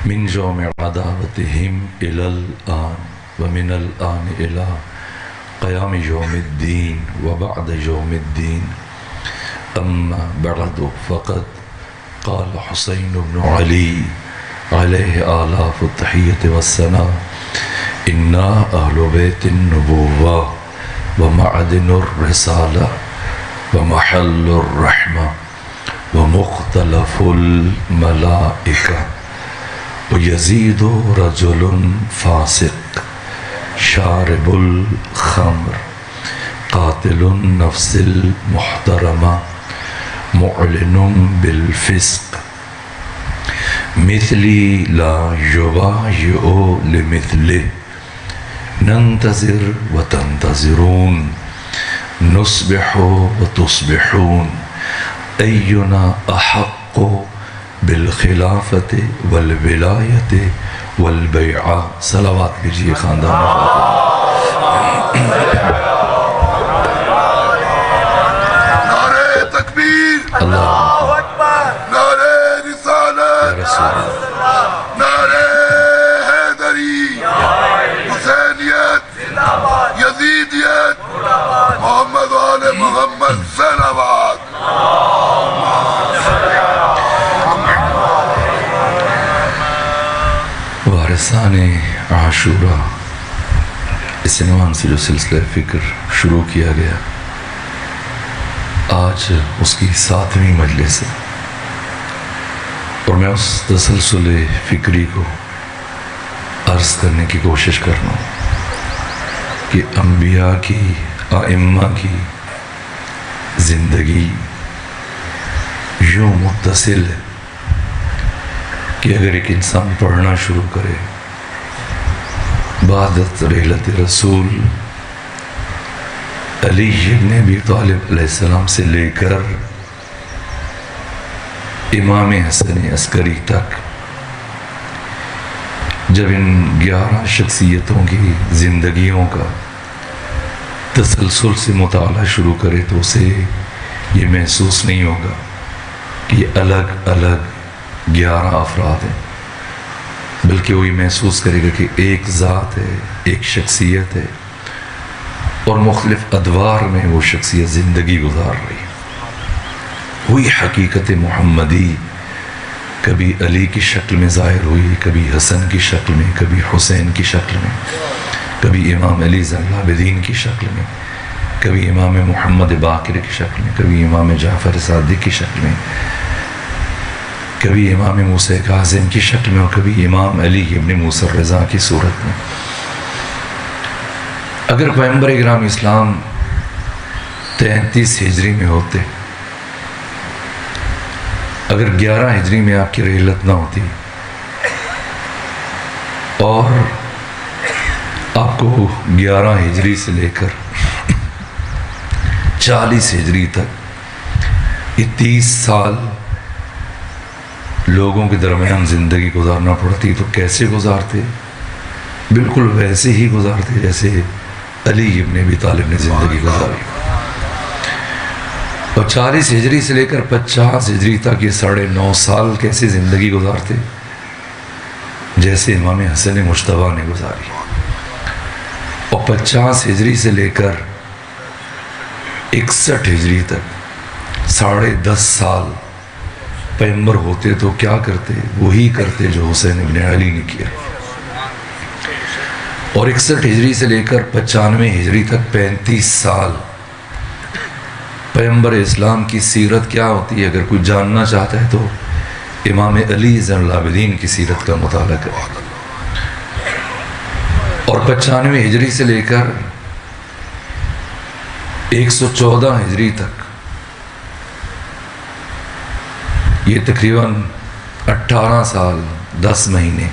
من يوم عداوتهم إلى الآن ومن الآن إلى قيام يوم الدين وبعد يوم الدين. أما بعد فقد قال حسين بن علي عليه آلاف التحية والثناء: إنا أهل بيت النبوة ومعدن الرسالة ومحل الرحمة ومختلف الملائكة. ويزيد رجل فاسق شارب الخمر قاتل النفس المحترمة معلن بالفسق مثلي لا يبايع لمثله. ننتظر وتنتظرون نصبح وتصبحون أينا أحق بالخلافة والولاية والبيعة. صلوات کیجیے خاندان نعرہ تکبیر، اللہ اکبر، نعرہ رسالت، نعرہ حیدری، حسینیت، یزیدیت، محمد و آل محمد صلوات. وارثان عاشورہ، اس عنوان سے جو سلسلہ فکر شروع کیا گیا، آج اس کی 7ویں مجلس ہے، اور میں اس تسلسل فکری کو عرض کرنے کی کوشش کر رہا ہوں کہ انبیاء کی، ائمہ کی زندگی یوں متصل ہے کہ اگر ایک انسان پڑھنا شروع کرے بعدت رحلت رسول علی ابن ابی طالب علیہ السلام سے لے کر امام حسن عسکری تک، جب ان 11 شخصیتوں کی زندگیوں کا تسلسل سے مطالعہ شروع کرے تو اسے یہ محسوس نہیں ہوگا کہ یہ الگ الگ 11 افراد ہیں، بلکہ وہی محسوس کرے گا کہ ایک ذات ہے، ایک شخصیت ہے، اور مختلف ادوار میں وہ شخصیت زندگی گزار رہی ہے. وہی حقیقت محمدی کبھی علی کی شکل میں ظاہر ہوئی، کبھی حسن کی شکل میں، کبھی حسین کی شکل میں، کبھی امام علی زین العابدین کی شکل میں، کبھی امام محمد باقر کی شکل میں، کبھی امام جعفر صادق کی شکل میں، کبھی امام موسیٰ کاظم کی شکل میں، اور کبھی امام علی ابن موسیٰ الرضا کی صورت میں. اگر پیغمبر اکرام اسلام 33 ہجری میں ہوتے، اگر 11 ہجری میں آپ کی رحلت نہ ہوتی اور آپ کو 11 ہجری سے لے کر 40 ہجری تک یہ 30 سال لوگوں کے درمیان زندگی گزارنا پڑتی، تو کیسے گزارتے؟ بالکل ویسے ہی گزارتے جیسے علی ابن ابی طالب نے زندگی گزاری. اور 40 ہجری سے لے کر 50 ہجری تک یہ 9.5 سال کیسے زندگی گزارتے؟ جیسے امام حسن مجتبیٰ نے گزاری. اور 50 ہجری سے لے کر 61 ہجری تک 10.5 سال پیغمبر ہوتے تو کیا کرتے؟ وہی کرتے جو حسین ابن علی نے کیا. اور 61 ہجری سے لے کر 95 ہجری تک 35 سال پیغمبر اسلام کی سیرت کیا ہوتی ہے، اگر کوئی جاننا چاہتا ہے تو امام علی زین العابدین کی سیرت کا مطالعہ کرے. اور 95 ہجری سے لے کر 114 ہجری تک یہ تقریباً 18 سال 10 مہینے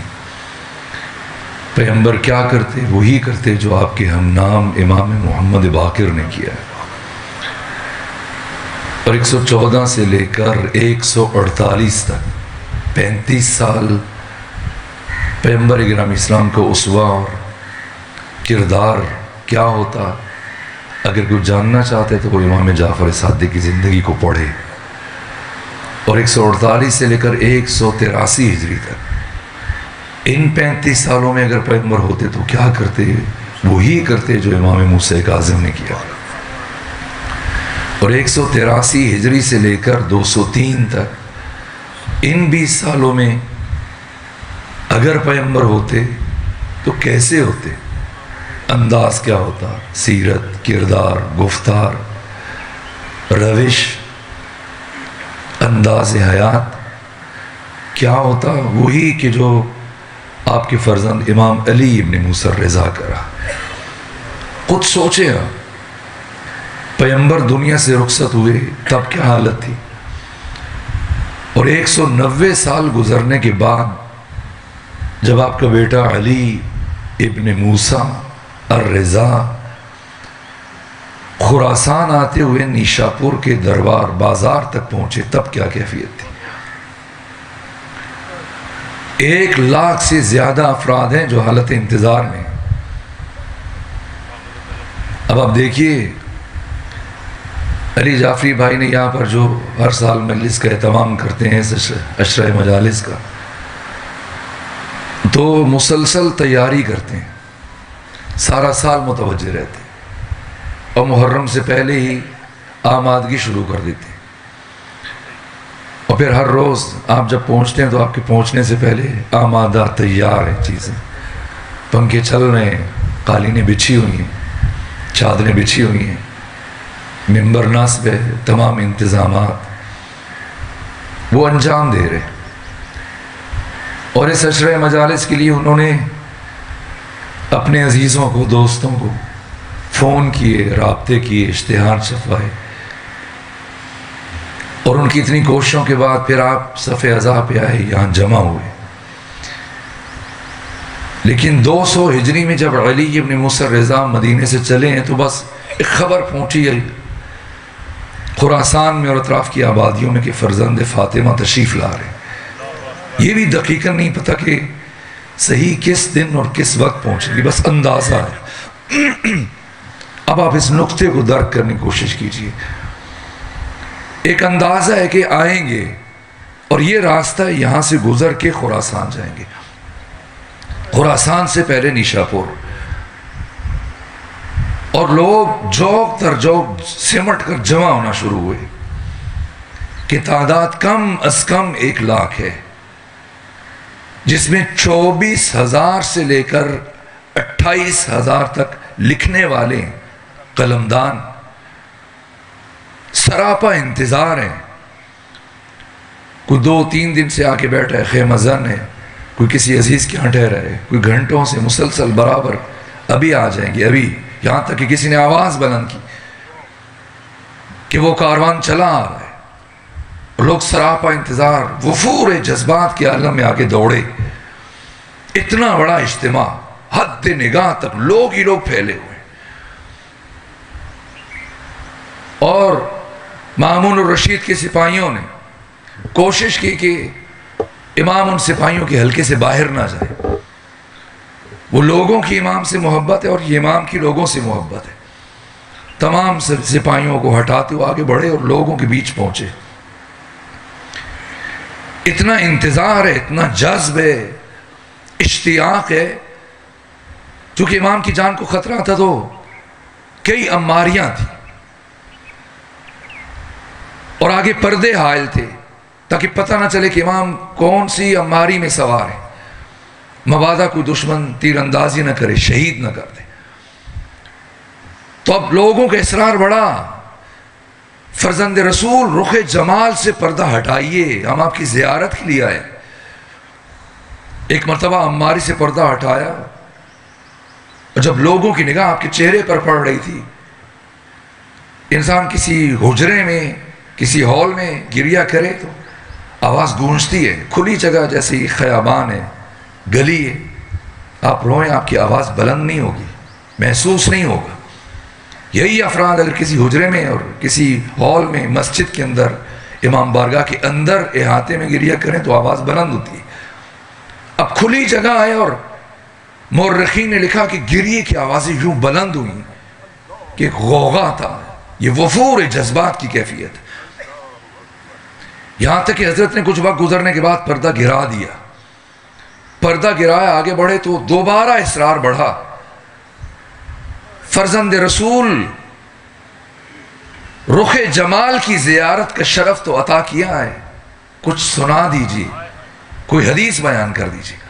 پیغمبر کیا کرتے؟ وہی کرتے جو آپ کے ہم نام امام محمد باقر نے کیا. اور 114 سے لے کر 148 تک 35 سال پیغمبر اکرام اسلام کو اسوہ اور کردار کیا ہوتا، اگر کوئی جاننا چاہتے تو وہ امام جعفر صادق کی زندگی کو پڑھے. اور 148 سے لے کر 183 ہجری تک ان 35 سالوں میں اگر پیغمبر ہوتے تو کیا کرتے؟ وہی کرتے جو امام موسیٰ کاظم نے کیا. اور 183 ہجری سے لے کر 203 تک ان 20 سالوں میں اگر پیغمبر ہوتے تو کیسے ہوتے؟ انداز کیا ہوتا؟ سیرت، کردار، گفتار، روش، انداز حیات کیا ہوتا؟ وہی کہ جو آپ کے فرزند امام علی ابن موسیٰ الرضا کرا. خود سوچے پیغمبر دنیا سے رخصت ہوئے تب کیا حالت تھی، اور 190 سال گزرنے کے بعد جب آپ کا بیٹا علی ابن موسیٰ الرضا خراسان آتے ہوئے نیشاپور کے دربار بازار تک پہنچے تب کیا کیفیت تھی. 1 لاکھ سے زیادہ افراد ہیں جو حالت انتظار میں. اب آپ دیکھیے علی جعفری بھائی نے یہاں پر جو ہر سال مجلس کا اہتمام کرتے ہیں عشرہ مجالس کا، تو مسلسل تیاری کرتے ہیں، سارا سال متوجہ رہتے ہیں، اور محرم سے پہلے ہی آمادگی شروع کر دیتے ہیں. اور پھر ہر روز آپ جب پہنچتے ہیں تو آپ کے پہنچنے سے پہلے آمادہ تیار ہیں چیزیں، پنکھے چل رہے ہیں، قالینیں بچھی ہوئی ہیں، چادریں بچھی ہوئی ہیں، ممبر نصب ہے، تمام انتظامات وہ انجام دے رہے ہیں. اور اس عشرہ مجالس کے لیے انہوں نے اپنے عزیزوں کو، دوستوں کو فون کیے، رابطے کیے، اشتہار چھپوائے، اور ان کی اتنی کوششوں کے بعد پھر آپ صف اعضاء پہ آئے، یہاں جمع ہوئے. لیکن 200 ہجری میں جب علی ابن موسیٰ الرضا مدینے سے چلے ہیں تو بس ایک خبر پہنچی ہے خراسان میں اور اطراف کی آبادیوں میں کہ فرزند فاطمہ تشریف لا رہے ہیں. یہ بھی دقیقاً نہیں پتہ کہ صحیح کس دن اور کس وقت پہنچے گی، بس اندازہ ہے. اب آپ اس نقطے کو درک کرنے کی کوشش کیجئے. ایک اندازہ ہے کہ آئیں گے اور یہ راستہ یہاں سے گزر کے خراسان جائیں گے، خراسان سے پہلے نیشاپور، اور لوگ جوک در جوک سمٹ کر جمع ہونا شروع ہوئے کہ تعداد کم از کم 1 لاکھ ہے، جس میں 24,000 سے لے کر 28,000 تک لکھنے والے قلمدان سراپا انتظار ہیں. کوئی 2-3 دن سے آ کے بیٹھا ہے، خیمہ زن ہے، کوئی کسی عزیز کے ہاں ٹھہرا ہے، کوئی گھنٹوں سے مسلسل برابر ابھی آ جائیں گے، ابھی، یہاں تک کہ کسی نے آواز بلند کی کہ وہ کاروان چلا آ رہا ہے. لوگ سراپا انتظار، وفور جذبات کے عالم میں آگے دوڑے. اتنا بڑا اجتماع، حد نگاہ تک لوگ ہی لوگ پھیلے ہوئے. اور مامون الرشید کے سپاہیوں نے کوشش کی کہ امام ان سپاہیوں کے حلقے سے باہر نہ جائے. وہ لوگوں کی امام سے محبت ہے اور یہ امام کی لوگوں سے محبت ہے. تمام سپاہیوں کو ہٹاتے ہوئے آگے بڑھے اور لوگوں کے بیچ پہنچے. اتنا انتظار ہے، اتنا جذب ہے، اشتیاق ہے. چونکہ امام کی جان کو خطرہ تھا تو کئی اماریاں تھیں اور آگے پردے حائل تھے تاکہ پتہ نہ چلے کہ امام کون سی اماری میں سوار ہے، مبادا کوئی دشمن تیر اندازی نہ کرے، شہید نہ کر دے. تو اب لوگوں کا اصرار بڑھا، فرزند رسول رخ جمال سے پردہ ہٹائیے، ہم آپ کی زیارت کے لیے آئے. ایک مرتبہ عماری سے پردہ ہٹایا اور جب لوگوں کی نگاہ آپ کے چہرے پر پڑ رہی تھی، انسان کسی حجرے میں، کسی ہال میں گریہ کرے تو آواز گونجتی ہے. کھلی جگہ جیسی خیابان ہے، گلی ہے، آپ روئیں آپ کی آواز بلند نہیں ہوگی، محسوس نہیں ہوگا. یہی افراد اگر کسی حجرے میں اور کسی ہال میں، مسجد کے اندر، امام بارگاہ کے اندر احاطے میں گریہ کریں تو آواز بلند ہوتی ہے. اب کھلی جگہ ہے اور مورخین نے لکھا کہ گریہ کی آوازیں یوں بلند ہوئیں کہ ایک غوغا تھا. یہ وفور جذبات کی کیفیت. یہاں تک کہ حضرت نے کچھ وقت گزرنے کے بعد پردہ گرا دیا پردہ گرایا آگے بڑھے تو دوبارہ اصرار بڑھا، فرزند رسول رخ جمال کی زیارت کا شرف تو عطا کیا ہے، کچھ سنا دیجیے، کوئی حدیث بیان کر دیجیے۔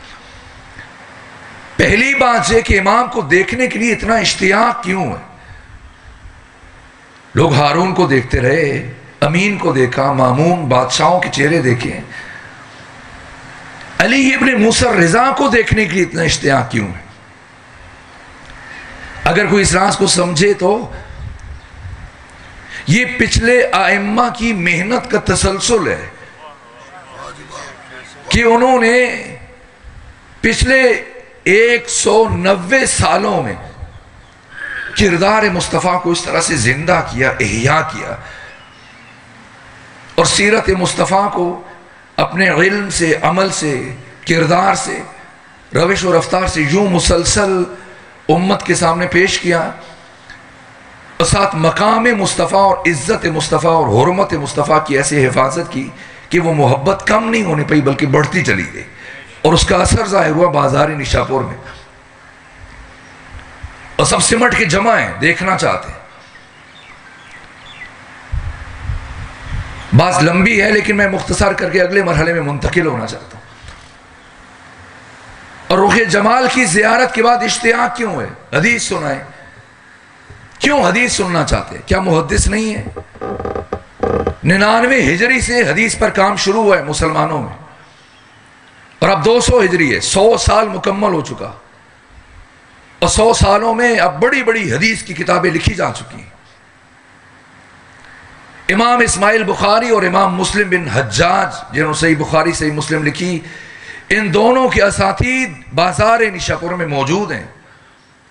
پہلی بات یہ کہ امام کو دیکھنے کے لیے اتنا اشتیاق کیوں ہے؟ لوگ ہارون کو دیکھتے رہے، امین کو دیکھا، مامون بادشاہوں کے چہرے دیکھے، علی ابن موسیٰ الرضا کو دیکھنے کے لیے اتنا اشتیاق کیوں ہے؟ اگر کوئی اس راز کو سمجھے تو یہ پچھلے ائمہ کی محنت کا تسلسل ہے کہ انہوں نے پچھلے 190 سالوں میں کردار مصطفیٰ کو اس طرح سے زندہ کیا، احیاء کیا، اور سیرت مصطفیٰ کو اپنے علم سے، عمل سے، کردار سے، روش و رفتار سے یوں مسلسل امت کے سامنے پیش کیا، اور ساتھ مقام مصطفیٰ اور عزت مصطفیٰ اور حرمت مصطفیٰ کی ایسی حفاظت کی کہ وہ محبت کم نہیں ہونے پئی بلکہ بڑھتی چلی گئی، اور اس کا اثر ظاہر ہوا بازار نشاپور میں، اور سب سمٹ کے جمع ہیں، دیکھنا چاہتے ہیں۔ بات لمبی ہے لیکن میں مختصر کر کے اگلے مرحلے میں منتقل ہونا چاہتا ہوں۔ اور رخ جمال کی زیارت کے بعد اشتیاق کیوں ہے؟ حدیث سنائیں۔ کیوں حدیث سننا چاہتے ہیں؟ کیا محدث نہیں ہے؟ 99 ہجری سے حدیث پر کام شروع ہوا ہے مسلمانوں میں، اور اب 200 ہجری ہے، 100 سال مکمل ہو چکا، اور 100 سالوں میں اب بڑی بڑی حدیث کی کتابیں لکھی جا چکی ہیں۔ امام اسماعیل بخاری اور امام مسلم بن حجاج جنہوں صحیح بخاری صحیح مسلم لکھی، ان دونوں کے اساتید بازار نشاپور میں موجود ہیں،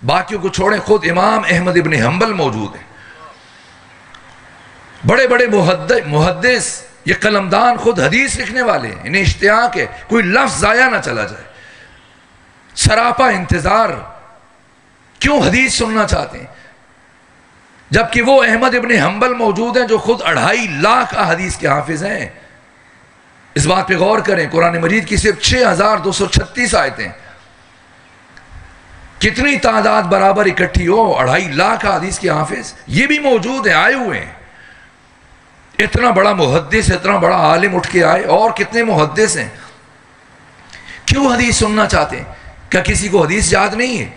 باقیوں کو چھوڑیں خود امام احمد ابن حنبل موجود ہیں، بڑے بڑے محدث، یہ قلمدان خود حدیث لکھنے والے ہیں، انہیں اشتیاق ہے کوئی لفظ ضائع نہ چلا جائے، سراپا انتظار۔ کیوں حدیث سننا چاہتے ہیں؟ جبکہ وہ احمد ابن حنبل موجود ہیں جو خود 2.5 لاکھ احادیث کے حافظ ہیں۔ اس بات پہ غور کریں، قرآن مجید کی صرف 6236 آیتیں، کتنی تعداد برابر اکٹھی ہو، 2.5 لاکھ احادیث کے حافظ یہ بھی موجود ہیں، آئے ہوئے ہیں۔ اتنا بڑا محدث، اتنا بڑا عالم اٹھ کے آئے، اور کتنے محدث ہیں۔ کیوں حدیث سننا چاہتے ہیں؟ کیا کسی کو حدیث یاد نہیں ہے؟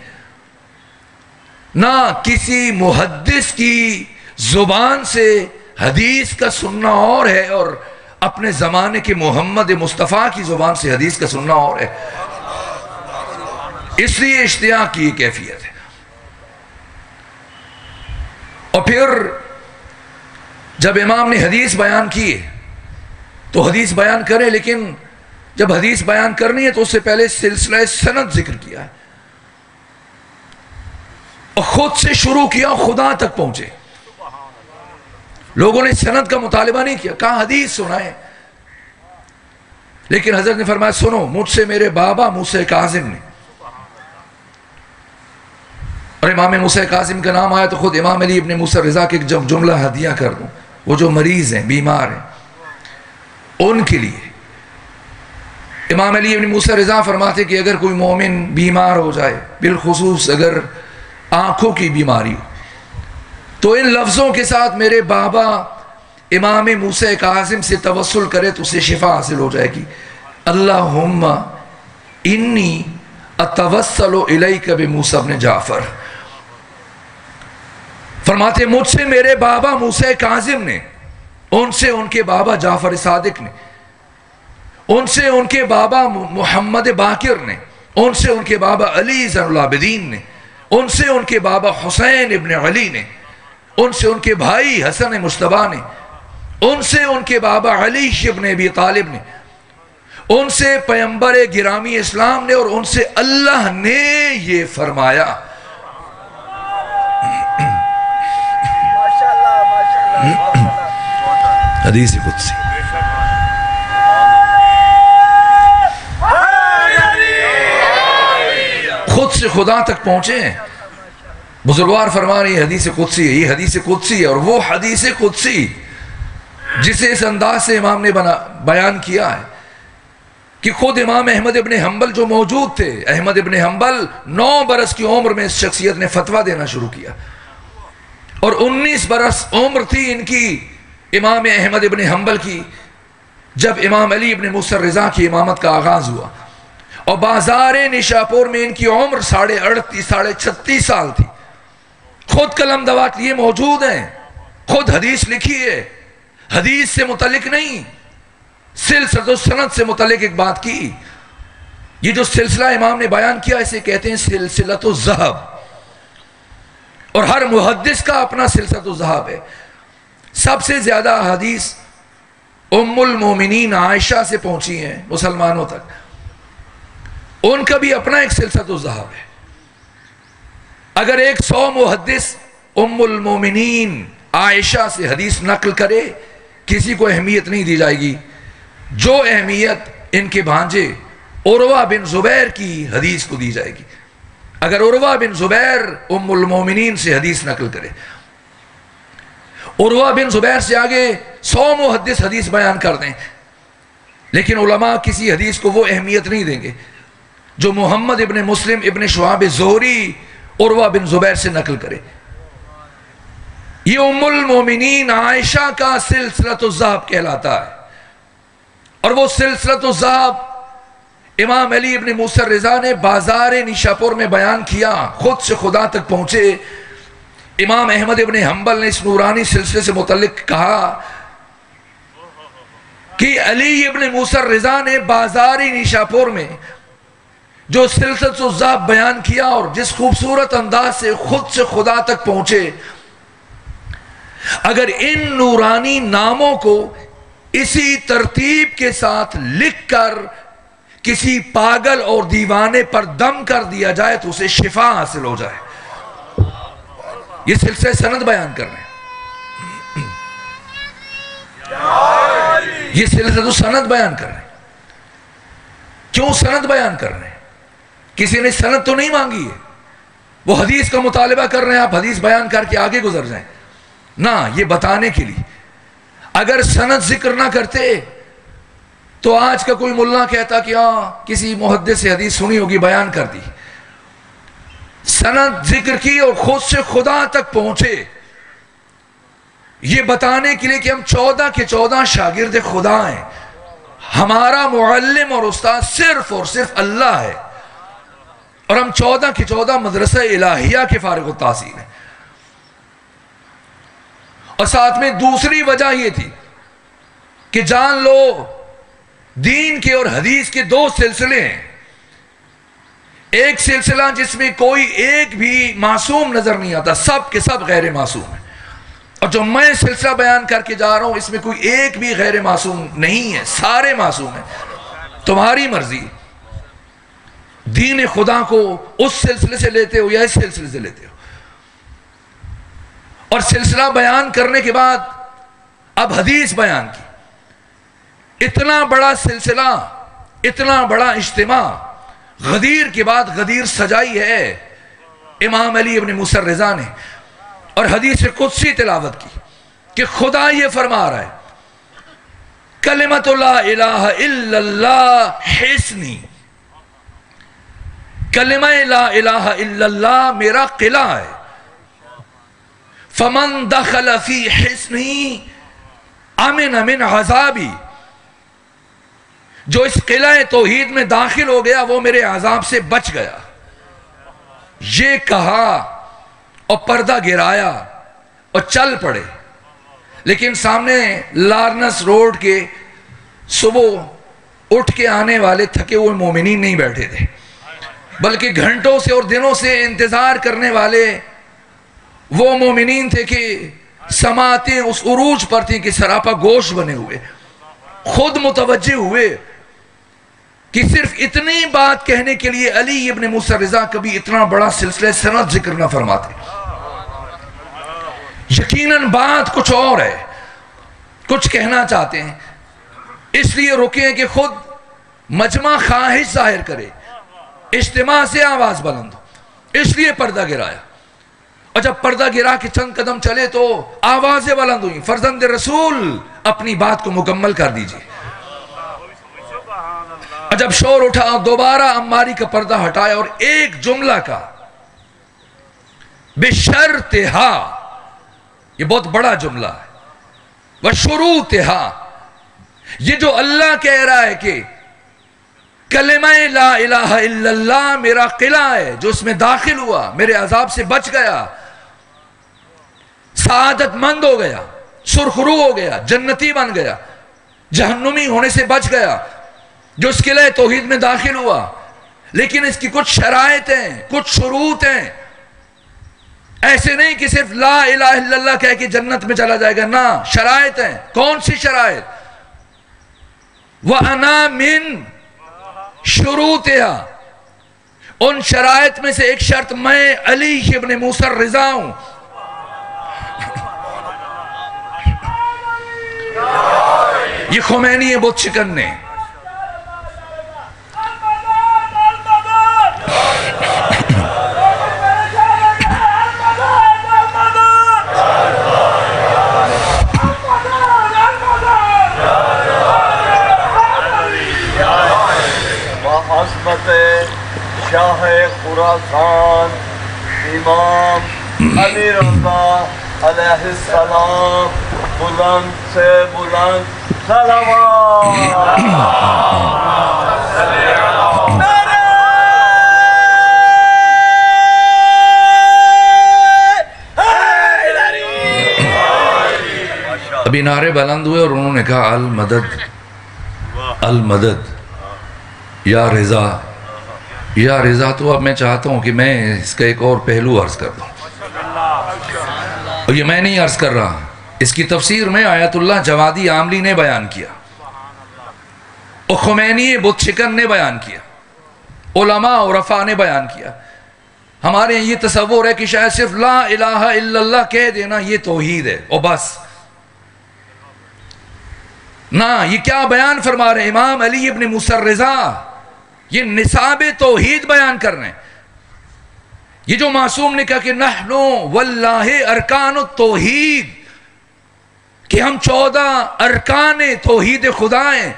نہ کسی محدث کی زبان سے حدیث کا سننا اور ہے، اور اپنے زمانے کے محمد مصطفیٰ کی زبان سے حدیث کا سننا اور ہے۔ اس لیے اشتیاق کی یہ کیفیت ہے۔ اور پھر جب امام نے حدیث بیان کی تو حدیث بیان کرے، لیکن جب حدیث بیان کرنی ہے تو اس سے پہلے سلسلہ سند ذکر کیا ہے، اور خود سے شروع کیا، خدا تک پہنچے۔ لوگوں نے سند کا مطالبہ نہیں کیا، کہا حدیث سنائیں، لیکن حضرت نے فرمایا سنو مجھ سے میرے بابا موسیٰ کاظم نے، اور امام موسیٰ کاظم کا نام آیا تو خود امام علی ابن موسیٰ الرضا کے جب جملہ ہدیہ کر دوں، وہ جو مریض ہیں، بیمار ہیں، ان کے لیے امام علی ابن موسیٰ الرضا فرماتے کہ اگر کوئی مومن بیمار ہو جائے، بالخصوص اگر آنکھوں کی بیماری ہو، تو ان لفظوں کے ساتھ میرے بابا امام موسیٰ کاظم سے توسل کرے تو اسے شفا حاصل ہو جائے گی۔ اللہم انی اتوسل الیک بموسیٰ بن جعفر، فرماتے مجھ سے میرے بابا موسیٰ کاظم نے، ان سے ان کے بابا جعفر صادق نے، ان سے ان کے بابا محمد باقر نے، ان سے ان کے بابا علی زین العابدین نے، ان سے ان کے بابا حسین ابن علی نے، ان سے ان کے بھائی حسن مجتبیٰ نے، ان سے ان کے بابا علی ابن ابی طالب نے، ان سے پیغمبر گرامی اسلام نے، اور ان سے اللہ نے یہ فرمایا۔ حدیث قدسی خود سے خدا تک پہنچے ہیں۔ بزرگوار فرما رہے ہیں حدیث قدسی ہے، یہ حدیث قدسی ہے، اور وہ حدیث قدسی جسے اس انداز سے امام نے بیان کیا ہے کہ خود امام احمد ابن حنبل جو موجود تھے، احمد ابن حنبل 9 برس کی عمر میں اس شخصیت نے فتویٰ دینا شروع کیا، اور 19 برس عمر تھی ان کی امام احمد ابن حنبل کی جب امام علی ابن موسیٰ الرضا کی امامت کا آغاز ہوا، اور بازار نشاپور میں ان کی عمر 38 36 سال تھی۔ خود قلم دوات لیے موجود ہیں، خود حدیث لکھی ہے، حدیث سے متعلق نہیں، سلسلۃ السند سے متعلق ایک بات کی۔ یہ جو سلسلہ امام نے بیان کیا اسے کہتے ہیں سلسلۃ الذہب، اور ہر محدث کا اپنا سلسلۃ الذہب ہے۔ سب سے زیادہ حدیث ام المومنین عائشہ سے پہنچی ہیں مسلمانوں تک، ان کا بھی اپنا ایک سلسلۃ الذہب ہے۔ اگر 100 محدث ام المومنین عائشہ سے حدیث نقل کرے کسی کو اہمیت نہیں دی جائے گی جو اہمیت ان کے بھانجے عروہ بن زبیر کی حدیث کو دی جائے گی۔ اگر عروہ بن زبیر ام المومنین سے حدیث نقل کرے، عروہ بن زبیر سے آگے 100 محدث حدیث بیان کر دیں، لیکن علماء کسی حدیث کو وہ اہمیت نہیں دیں گے جو محمد ابن مسلم ابن شہاب زہری عروہ بن زبیر سے نقل کرے۔ یہ ام المومنین عائشہ کا سلسلۃ الذہب کہلاتا ہے، اور وہ سلسلۃ الذہب امام علی ابن موسیٰ الرضا نے بازار نیشاپور میں بیان کیا، خود سے خدا تک پہنچے۔ امام احمد ابن حنبل نے اس نورانی سلسلے سے متعلق کہا کہ علی ابن موسیٰ الرضا نے بازار نیشاپور میں جو سلسلۃ الذہب بیان کیا اور جس خوبصورت انداز سے خود سے خدا تک پہنچے، اگر ان نورانی ناموں کو اسی ترتیب کے ساتھ لکھ کر کسی پاگل اور دیوانے پر دم کر دیا جائے تو اسے شفا حاصل ہو جائے۔ یہ سلسلہ سند بیان کر رہے ہیں، یہ سلسلہ سند بیان کر رہے ہیں۔ کیوں سند بیان کر رہے ہیں؟ کسی نے سند تو نہیں مانگی ہے، وہ حدیث کا مطالبہ کر رہے ہیں، آپ حدیث بیان کر کے آگے گزر جائیں، نہ، یہ بتانے کے لیے۔ اگر سند ذکر نہ کرتے تو آج کا کوئی ملا کہتا کہ ہاں کسی محدث سے حدیث سنی ہوگی بیان کر دی۔ سند ذکر کی اور خود سے خدا تک پہنچے، یہ بتانے کے لیے کہ ہم 14 کے 14 شاگرد خدا ہیں، ہمارا معلم اور استاد صرف اور صرف اللہ ہے، اور ہم 14 کے 14 مدرسہ الہیہ کے فارغ التحصیل ہیں۔ اور ساتھ میں دوسری وجہ یہ تھی کہ جان لو دین کے اور حدیث کے 2 سلسلے ہیں، ایک سلسلہ جس میں کوئی ایک بھی معصوم نظر نہیں آتا، سب کے سب غیر معصوم ہیں، اور جو میں سلسلہ بیان کر کے جا رہا ہوں اس میں کوئی ایک بھی غیر معصوم نہیں ہے، سارے معصوم ہیں۔ تمہاری مرضی، دین خدا کو اس سلسلے سے لیتے ہو یا اس سلسلے سے لیتے ہو۔ اور سلسلہ بیان کرنے کے بعد اب حدیث بیان کی، اتنا بڑا سلسلہ، اتنا بڑا اجتماع، غدیر کے بعد غدیر سجائی ہے امام علی ابن موسیٰ الرضا نے، اور حدیث قدسی تلاوت کی کہ خدا یہ فرما رہا ہے کلمۃ لا الہ الا اللہ حصنی، کلمہ لا الہ الا اللہ میرا قلعہ ہے، فمن دخل فی حصنی امن من عذابی، جو اس قلعہ توحید میں داخل ہو گیا وہ میرے عذاب سے بچ گیا۔ یہ کہا اور پردہ گرایا اور چل پڑے، لیکن سامنے لارنس روڈ کے صبح اٹھ کے آنے والے تھکے ہوئے مومنین نہیں بیٹھے تھے، بلکہ گھنٹوں سے اور دنوں سے انتظار کرنے والے وہ مومنین تھے کہ سماعتیں اس عروج پر تھیں کہ سراپا گوشت بنے ہوئے، خود متوجہ ہوئے کہ صرف اتنی بات کہنے کے لیے علی ابن موسیٰ الرضا کبھی اتنا بڑا سلسلہ سند ذکر نہ فرماتے۔ یقیناً بات کچھ اور ہے، کچھ کہنا چاہتے ہیں، اس لیے رکے کہ خود مجمع خواہش ظاہر کرے، اجتماع سے آواز بلند ہو، اس لیے پردہ گرایا، اور جب پردہ گرا کے چند قدم چلے تو آوازیں بلند ہوئیں، فرزند رسول اپنی بات کو مکمل کر دیجئے۔ اور جب شور اٹھا دوبارہ عماری کا پردہ ہٹایا اور ایک جملہ کا بشرطہا، یہ بہت بڑا جملہ ہے، وشروطہا، یہ جو اللہ کہہ رہا ہے کہ کلمہ لا الہ الا اللہ میرا قلعہ ہے، جو اس میں داخل ہوا میرے عذاب سے بچ گیا، سعادت مند ہو گیا، سرخرو ہو گیا، جنتی بن گیا، جہنمی ہونے سے بچ گیا، جو اس قلعہ توحید میں داخل ہوا۔ لیکن اس کی کچھ شرائط ہیں، کچھ شروط ہیں، ایسے نہیں کہ صرف لا الہ الا اللہ کہہ کے جنت میں چلا جائے گا، نہ، شرائط ہیں۔ کون سی شرائط؟ وَأَنَا مِن شروطها، ان شرائط میں سے ایک شرط میں علی ابن موسیٰ الرضا ہوں۔ یہ خمینی ہے بت شکن نے، عظمت شاہ خراسان امام علی رضا علیہ السلام، بلند سے بلند صلوات۔ ابھی نعرے بلند ہوئے اور انہوں نے کہا المدد المدد یا رضا، یا رضا۔ تو اب میں چاہتا ہوں کہ میں اس کا ایک اور پہلو عرض کر دوں، اور یہ میں نہیں عرض کر رہا، اس کی تفسیر میں آیت اللہ جوادی عاملی نے بیان کیا، اور خمینی بت شکن نے بیان کیا، علماء اور عرفاء نے بیان کیا۔ ہمارے یہ تصور ہے کہ شاید صرف لا الہ الا اللہ کہہ دینا یہ توحید ہے اور بس، نہ، یہ کیا بیان فرما رہے ہیں؟ امام علی ابن موسیٰ الرضا یہ نصاب توحید بیان کر رہے ہیں۔ یہ جو معصوم نے کہا کہ نحن واللہ ارکان التوحید، کہ ہم 14 ارکان توحید خدا ہیں۔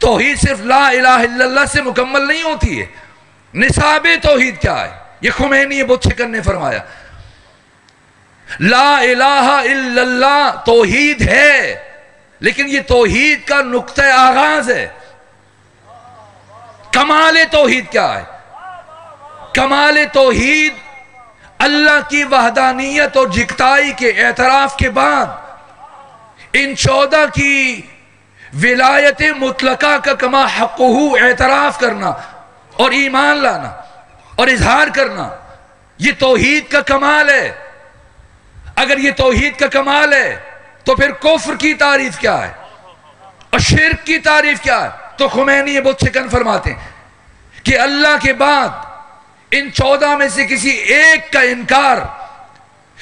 توحید صرف لا الہ الا اللہ سے مکمل نہیں ہوتی ہے، نصاب توحید کیا ہے؟ یہ خمینی بت شکن نے فرمایا لا الہ الا اللہ توحید ہے، لیکن یہ توحید کا نقطہ آغاز ہے۔ کمال توحید کیا ہے؟ کمال توحید اللہ کی وحدانیت اور یکتائی کے اعتراف کے بعد ان 14 کی ولایت مطلقہ کا کما حقہ اعتراف کرنا اور ایمان لانا اور اظہار کرنا، یہ توحید کا کمال ہے۔ اگر یہ توحید کا کمال ہے تو پھر کفر کی تعریف کیا ہے اور شرک کی تعریف کیا ہے؟ تو خمینی بت شکن فرماتے ہیں کہ اللہ کے بعد ان 14 میں سے کسی ایک کا انکار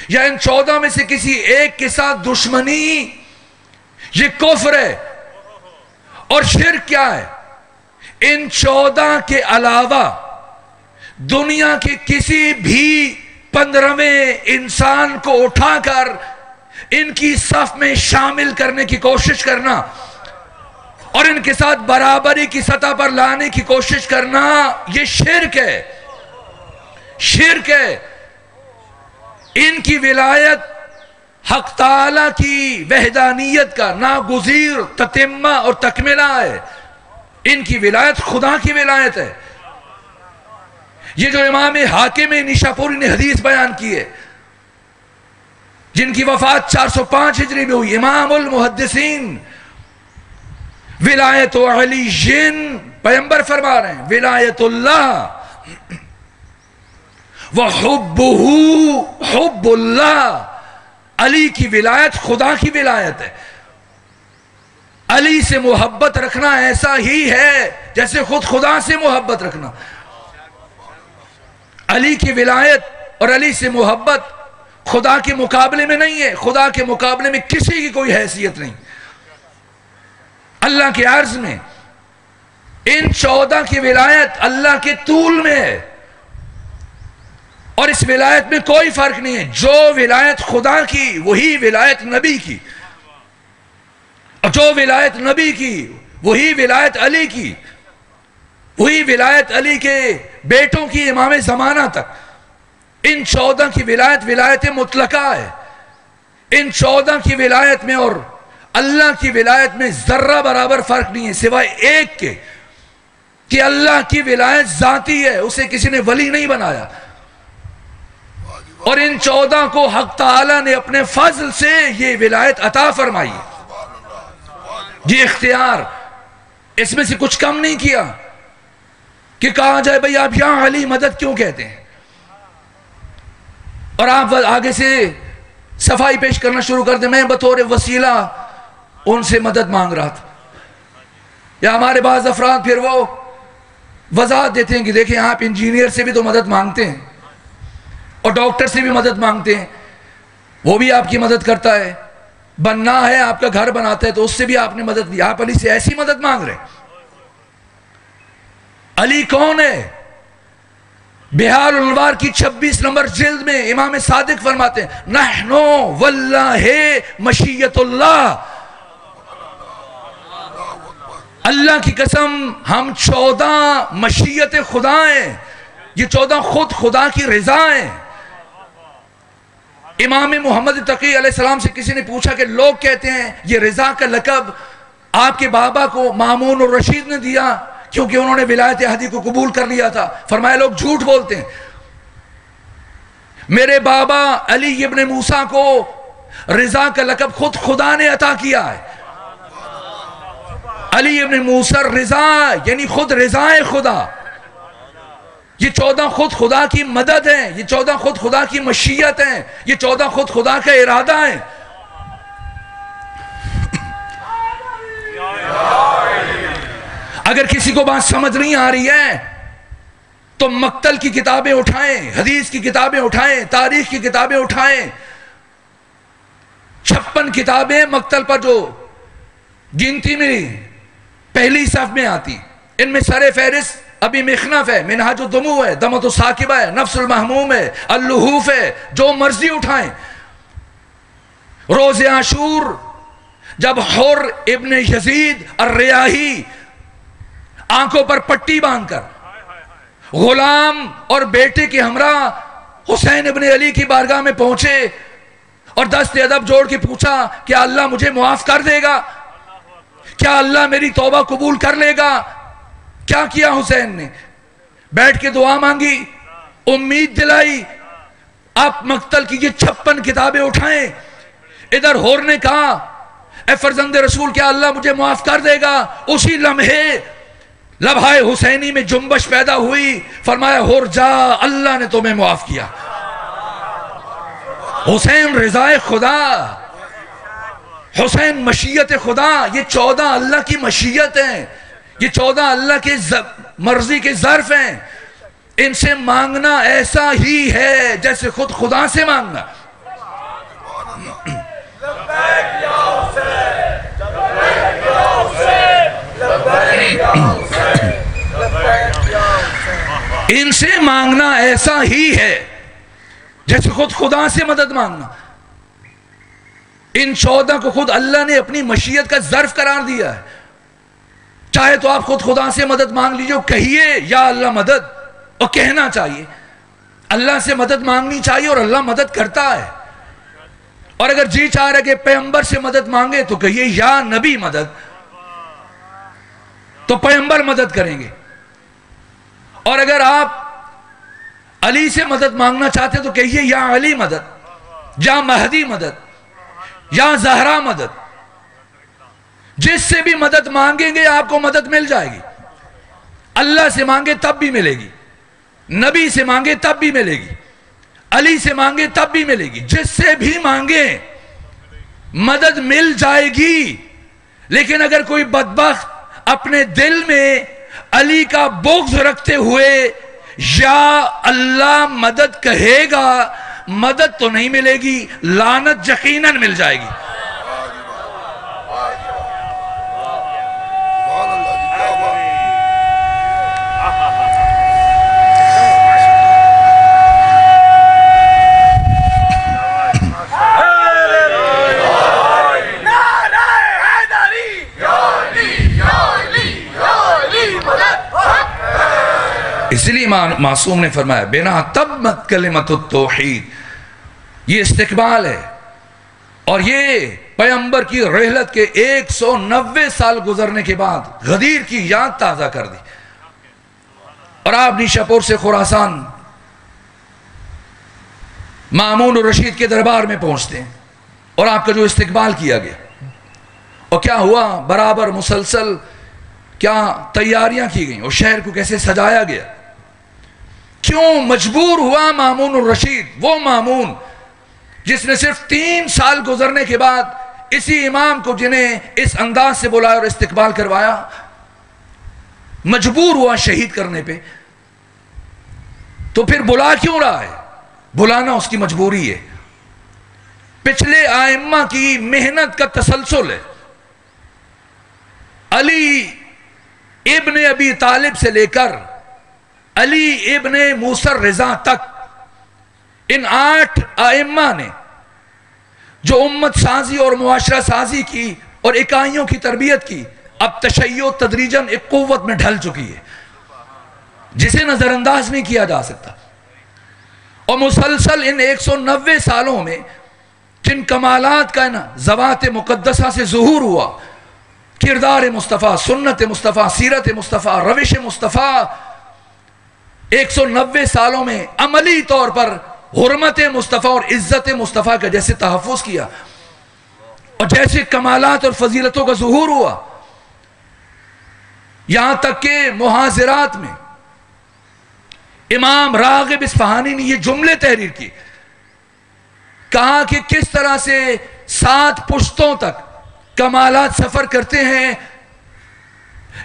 یا ان 14 میں سے کسی ایک کے ساتھ دشمنی، یہ کفر ہے۔ اور شرک کیا ہے؟ ان 14 کے علاوہ دنیا کے کسی بھی 15ویں انسان کو اٹھا کر ان کی صف میں شامل کرنے کی کوشش کرنا اور ان کے ساتھ برابری کی سطح پر لانے کی کوشش کرنا، یہ شرک ہے، شرک ہے۔ ان کی ولایت حق تعالی کی وحدانیت کا ناگزیر تتمہ اور تکملہ ہے۔ ان کی ولایت خدا کی ولایت ہے۔ یہ جو امام حاکم نیشاپوری نے حدیث بیان کی ہے، جن کی وفات 405 ہجری میں ہوئی، امام المحدثین، ولایت علی جن، پیغمبر فرما رہے ہیں ولایت اللہ وحبہ حب اللہ، علی کی ولایت خدا کی ولایت ہے۔ علی سے محبت رکھنا ایسا ہی ہے جیسے خود خدا سے محبت رکھنا۔ علی کی ولایت اور علی سے محبت خدا کے مقابلے میں نہیں ہے، خدا کے مقابلے میں کسی کی کوئی حیثیت نہیں۔ اللہ کے عرض میں ان 14 کی ولایت اللہ کے طول میں ہے، اور اس ولایت میں کوئی فرق نہیں ہے۔ جو ولایت خدا کی وہی ولایت نبی کی، اور جو ولایت نبی کی وہی ولایت علی کی۔ وہی ولایت علی کے بیٹوں کی امام زمانہ تک. ان 14 کی ولایت مطلقہ ہے. ان 14 کی ولایت میں اور اللہ کی ولایت میں ذرہ برابر فرق نہیں ہے سوائے ایک کے کہ اللہ کی ولایت ذاتی ہے, اسے کسی نے ولی نہیں بنایا. اور ان 14 کو حق تعالی نے اپنے فضل سے یہ ولایت عطا فرمائی, یہ اختیار. اس میں سے کچھ کم نہیں کیا کہ کہا جائے بھئی آپ یا علی مدد کیوں کہتے ہیں, اور آپ آگے سے صفائی پیش کرنا شروع کر دیں میں بطور وسیلہ ان سے مدد مانگ رہا تھا. یا ہمارے بعض افراد پھر وہ وضاحت دیتے ہیں کہ دیکھیں آپ انجینئر سے بھی تو مدد مانگتے ہیں اور ڈاکٹر سے بھی مدد مانگتے ہیں, وہ بھی آپ کی مدد کرتا ہے. بننا ہے, آپ کا گھر بناتا ہے تو اس سے بھی آپ نے مدد دی, آپ علی سے ایسی مدد مانگ رہے ہیں. علی کون ہے؟ بہار الانوار کی 26 نمبر جلد میں امام صادق فرماتے ہیں نحنو واللہ مشیت اللہ, اللہ کی قسم ہم 14 مشیت خدا ہیں, یہ 14 خود خدا کی رضا ہیں. امام محمد تقی علیہ السلام سے کسی نے پوچھا کہ لوگ کہتے ہیں یہ رضا کا لقب آپ کے بابا کو مامون الرشید نے دیا کیونکہ انہوں نے ولایت احدی کو قبول کر لیا تھا. فرمایا لوگ جھوٹ بولتے ہیں, میرے بابا علی ابن موسیٰ کو رضا کا لقب خود خدا نے عطا کیا ہے. علی ابن موسیٰ رضا یعنی خود رضا خدا. یہ 14 خود خدا کی مدد ہیں, یہ 14 خود خدا کی مشیت ہیں, یہ 14 خود خدا کا ارادہ ہیں. اگر کسی کو بات سمجھ نہیں آ رہی ہے تو مقتل کی کتابیں اٹھائیں, حدیث کی کتابیں اٹھائیں, تاریخ کی کتابیں اٹھائیں. 56 کتابیں مقتل پر جو گنتی میں پہلی صف میں آتی, ان میں سر فہرست ابی مخنف ہے, منہاج الدموع ہے, دمۃ الثاقبہ ہے, نفس المحموم ہے, اللحوف ہے, جو مرضی اٹھائیں. روز عاشور جب حر ابن یزید الریاحی آنکھوں پر پٹی باندھ کر غلام اور بیٹے کے ہمراہ حسین ابن علی کی بارگاہ میں پہنچے اور دست ادب جوڑ کے پوچھا کیا اللہ مجھے معاف کر دے گا, کیا اللہ میری توبہ قبول کر لے گا, کیا کیا حسین نے؟ بیٹھ کے دعا مانگی, امید دلائی. آپ مقتل کی یہ 56 کتابیں اٹھائیں. ادھر حور نے کہا اے فرزند رسول کیا اللہ مجھے معاف کر دے گا, اسی لمحے لبہائے حسینی میں جنبش پیدا ہوئی. فرمایا حور جا, اللہ نے تمہیں معاف کیا. حسین رضا خدا, حسین مشیت خدا. یہ 14 اللہ کی مشیت ہیں, یہ 14 اللہ کے مرضی کے ظرف ہیں. ان سے مانگنا ایسا ہی ہے جیسے خود خدا سے مانگنا. ان سے مانگنا ایسا ہی ہے جیسے خود خدا سے مدد مانگنا. ان 14 کو خود اللہ نے اپنی مشیت کا ظرف قرار دیا ہے. چاہے تو آپ خود خدا سے مدد مانگ لیجئے, کہیے یا اللہ مدد, اور کہنا چاہیے اللہ سے مدد مانگنی چاہیے اور اللہ مدد کرتا ہے. اور اگر جی چاہ رہے کہ پیغمبر سے مدد مانگے تو کہیے یا نبی مدد, تو پیغمبر مدد کریں گے. اور اگر آپ علی سے مدد مانگنا چاہتے تو کہیے یا علی مدد, یا مہدی مدد, یا زہرا مدد. جس سے بھی مدد مانگیں گے آپ کو مدد مل جائے گی. اللہ سے مانگے تب بھی ملے گی, نبی سے مانگے تب بھی ملے گی, علی سے مانگے تب بھی ملے گی. جس سے بھی مانگے مدد مل جائے گی. لیکن اگر کوئی بدبخت اپنے دل میں علی کا بغض رکھتے ہوئے یا اللہ مدد کہے گا, مدد تو نہیں ملے گی, لعنت یقیناً مل جائے گی. امام معصوم نے فرمایا بنا تمت کلمت التوحید، یہ استقبال ہے، اور یہ پیغمبر کی رحلت کے 190 سال گزرنے کے بعد غدیر کی یاد تازہ کر دی. اور آپ نیشاپور سے خراسان مامون الرشید کے دربار میں پہنچتے ہیں، اور آپ کا جو استقبال کیا گیا اور کیا ہوا، برابر مسلسل کیا تیاریاں کی گئیں اور شہر کو کیسے سجایا گیا. کیوں مجبور ہوا مامون الرشید، وہ مامون جس نے صرف 3 سال گزرنے کے بعد اسی امام کو جنہیں اس انداز سے بلایا اور استقبال کروایا، مجبور ہوا شہید کرنے پہ. تو پھر بلا کیوں رہا ہے؟ بلانا اس کی مجبوری ہے. پچھلے ائمہ کی محنت کا تسلسل ہے. علی ابن ابی طالب سے لے کر علی ابن موسیٰ رضا تک ان 8 ائمہ نے جو امت سازی اور معاشرہ سازی کی اور اکائیوں کی تربیت کی، اب تشیع تدریجاً ایک قوت میں ڈھل چکی ہے جسے نظر انداز نہیں کیا جا سکتا. اور مسلسل ان 190 سالوں میں جن کمالات کا نا ذوات مقدسہ سے ظہور ہوا، کردار مصطفیٰ، سنت مصطفیٰ، سیرت مصطفیٰ، روش مصطفیٰ، 190 سالوں میں عملی طور پر حرمت مصطفیٰ اور عزت مصطفیٰ کا جیسے تحفظ کیا اور جیسے کمالات اور فضیلتوں کا ظہور ہوا، یہاں تک کہ محاضرات میں امام راغب اصفہانی نے یہ جملے تحریر کی، کہا کہ کس طرح سے 7 پشتوں تک کمالات سفر کرتے ہیں،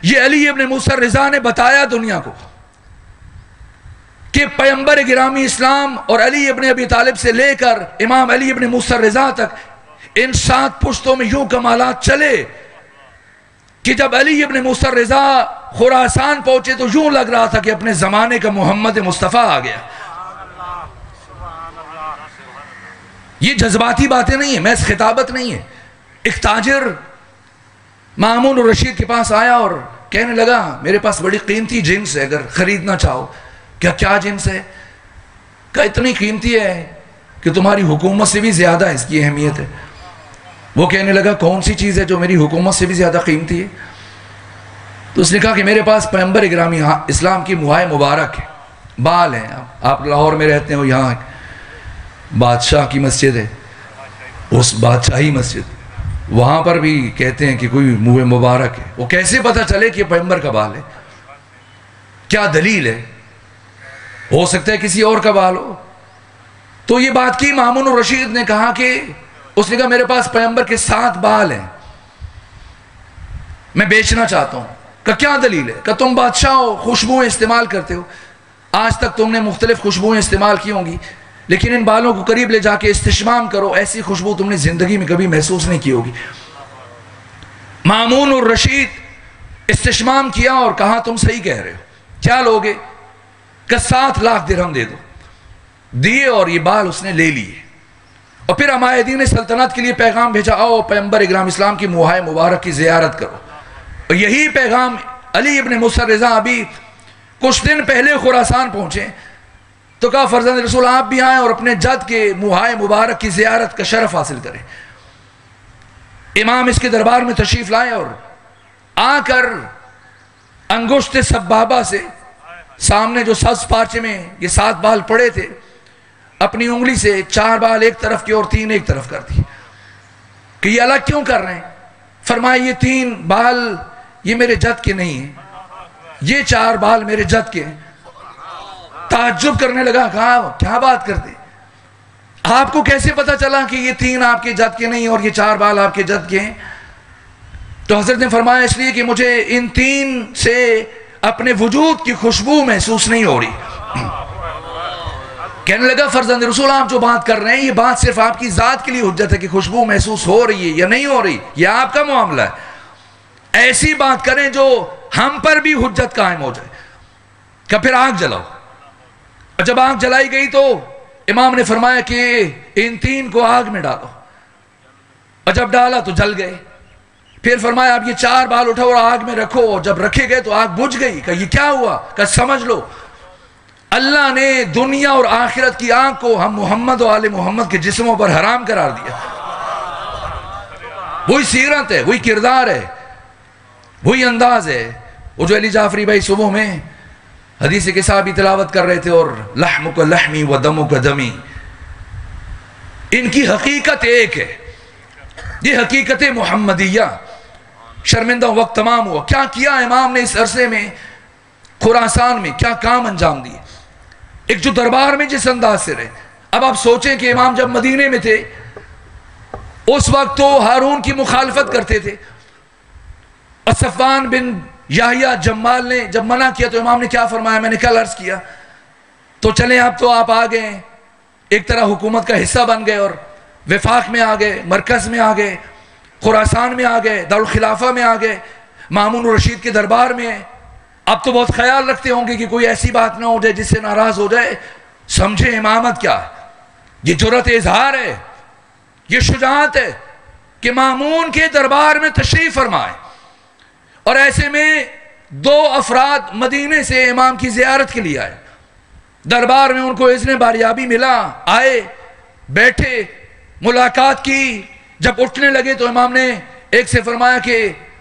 یہ علی ابن موسیٰ رضا نے بتایا دنیا کو کہ پیغمبر گرامی اسلام اور علی ابن ابی طالب سے لے کر امام علی ابن موسیٰ رضا تک ان 7 پشتوں میں یوں کمالات چلے کہ جب علی ابن موسیٰ رضا خراسان پہنچے تو یوں لگ رہا تھا کہ اپنے زمانے کا محمد مصطفیٰ آ گیا. یہ جذباتی باتیں نہیں ہیں، محض خطابت نہیں ہے. ایک تاجر مامون الرشید کے پاس آیا اور کہنے لگا میرے پاس بڑی قیمتی جنس ہے، اگر خریدنا چاہو. کیا جنس ہے؟ کہ اتنی قیمتی ہے کہ تمہاری حکومت سے بھی زیادہ اس کی اہمیت ہے. وہ کہنے لگا کون سی چیز ہے جو میری حکومت سے بھی زیادہ قیمتی ہے؟ تو اس نے کہا کہ میرے پاس پیغمبر گرامی اسلام کی موہائے مبارک ہے، بال ہیں. آپ لاہور میں رہتے ہو، یہاں بادشاہ کی مسجد ہے، اس بادشاہی مسجد وہاں پر بھی کہتے ہیں کہ کوئی منہ مبارک ہے. وہ کیسے پتہ چلے کہ پیغمبر کا بال ہے؟ کیا دلیل ہے؟ ہو سکتا ہے کسی اور کا بال ہو. تو یہ بات کی مامون الرشید نے کہا کہ اس نے کہا میرے پاس پیغمبر کے 7 بال ہیں، میں بیچنا چاہتا ہوں. کہ کیا دلیل ہے؟ کہ تم بادشاہ ہو، خوشبوئیں استعمال کرتے ہو، آج تک تم نے مختلف خوشبوئیں استعمال کی ہوں گی، لیکن ان بالوں کو قریب لے جا کے استشمام کرو، ایسی خوشبو تم نے زندگی میں کبھی محسوس نہیں کی ہوگی. مامون الرشید استشمام کیا اور کہا تم صحیح کہہ رہے ہو، کیا لوگے؟ کہ 7 لاکھ درہم دے دو. دیے اور یہ بال اس نے لے لیے. اور پھر عمائدین سلطنت کے لیے پیغام بھیجا، آؤ پیغمبر اکرام اسلام کی موہائے مبارک کی زیارت کرو. اور یہی پیغام علی ابن موسیٰ رضا ابھی کچھ دن پہلے خراسان پہنچے تو کہا فرزند رسول آپ بھی آئیں اور اپنے جد کے موہائے مبارک کی زیارت کا شرف حاصل کریں. امام اس کے دربار میں تشریف لائے اور آ کر انگشت سبابہ سے سامنے جو سبز پارچے میں یہ 7 بال پڑے تھے، اپنی انگلی سے 4 بال ایک طرف کے اور 3 ایک طرف کر دی. کہ یہ الگ کیوں کر رہے ہیں؟ فرمایا یہ 3 بال یہ میرے جد کے نہیں ہیں، یہ 4 بال میرے جد کے ہیں. تعجب کرنے لگا، کہا کیا بات کرتے، آپ کو کیسے پتا چلا کہ یہ 3 آپ کے جد کے نہیں اور یہ 4 بال آپ کے جد کے ہیں؟ تو حضرت نے فرمایا اس لیے کہ مجھے ان 3 سے اپنے وجود کی خوشبو محسوس نہیں ہو رہی. کہنے لگا فرزند رسول آپ جو بات کر رہے ہیں یہ بات صرف آپ کی ذات کے لیے حجت ہے کہ خوشبو محسوس ہو رہی ہے یا نہیں ہو رہی، یہ آپ کا معاملہ ہے. ایسی بات کریں جو ہم پر بھی حجت قائم ہو جائے. کہ پھر آگ جلاؤ. اور جب آگ جلائی گئی تو امام نے فرمایا کہ ان 3 کو آگ میں ڈالو. اور جب ڈالا تو جل گئے. پھر فرمایا اب یہ 4 بال اٹھاؤ اور آگ میں رکھو. اور جب رکھے گئے تو آگ بجھ گئی. کہ یہ کیا ہوا؟ کہ سمجھ لو اللہ نے دنیا اور آخرت کی آنکھ کو ہم محمد و آل محمد کے جسموں پر حرام قرار دیا. وہی سیرت ہے، وہی کردار ہے، وہی انداز ہے. وہ جو علی جعفری بھائی صبح میں حدیث قصہ بھی تلاوت کر رہے تھے، اور لحمک لحمی و دمک دمی، ان کی حقیقت ایک ہے. یہ حقیقت محمدیہ. شرمندہ وقت تمام ہوا. کیا کیا امام نے اس عرصے میں خراسان میں، کیا کام انجام دیے. ایک جو دربار میں جس انداز سے رہے. اب آپ سوچیں کہ امام جب مدینے میں تھے اس وقت تو ہارون کی مخالفت کرتے تھے، اور صفوان بن یحییٰ جمال نے جب منع کیا تو امام نے کیا فرمایا، میں نے کل عرض کیا. تو چلیں اب تو آپ آ گئے، ایک طرح حکومت کا حصہ بن گئے، اور وفاق میں آ گئے، مرکز میں آ گئے، خراسان میں آ گئے، دارالخلافہ میں آ گئے، مامون الرشید کے دربار میں. اب تو بہت خیال رکھتے ہوں گے کہ کوئی ایسی بات نہ ہو جائے جس سے ناراض ہو جائے. سمجھے امامت کیا ہے؟ یہ جرأت اظہار ہے، یہ شجاعت ہے کہ مامون کے دربار میں تشریف فرمائے. اور ایسے میں 2 افراد مدینے سے امام کی زیارت کے لیے آئے. دربار میں ان کو اذن باریابی ملا، آئے، بیٹھے، ملاقات کی. جب اٹھنے لگے تو امام نے ایک سے فرمایا کہ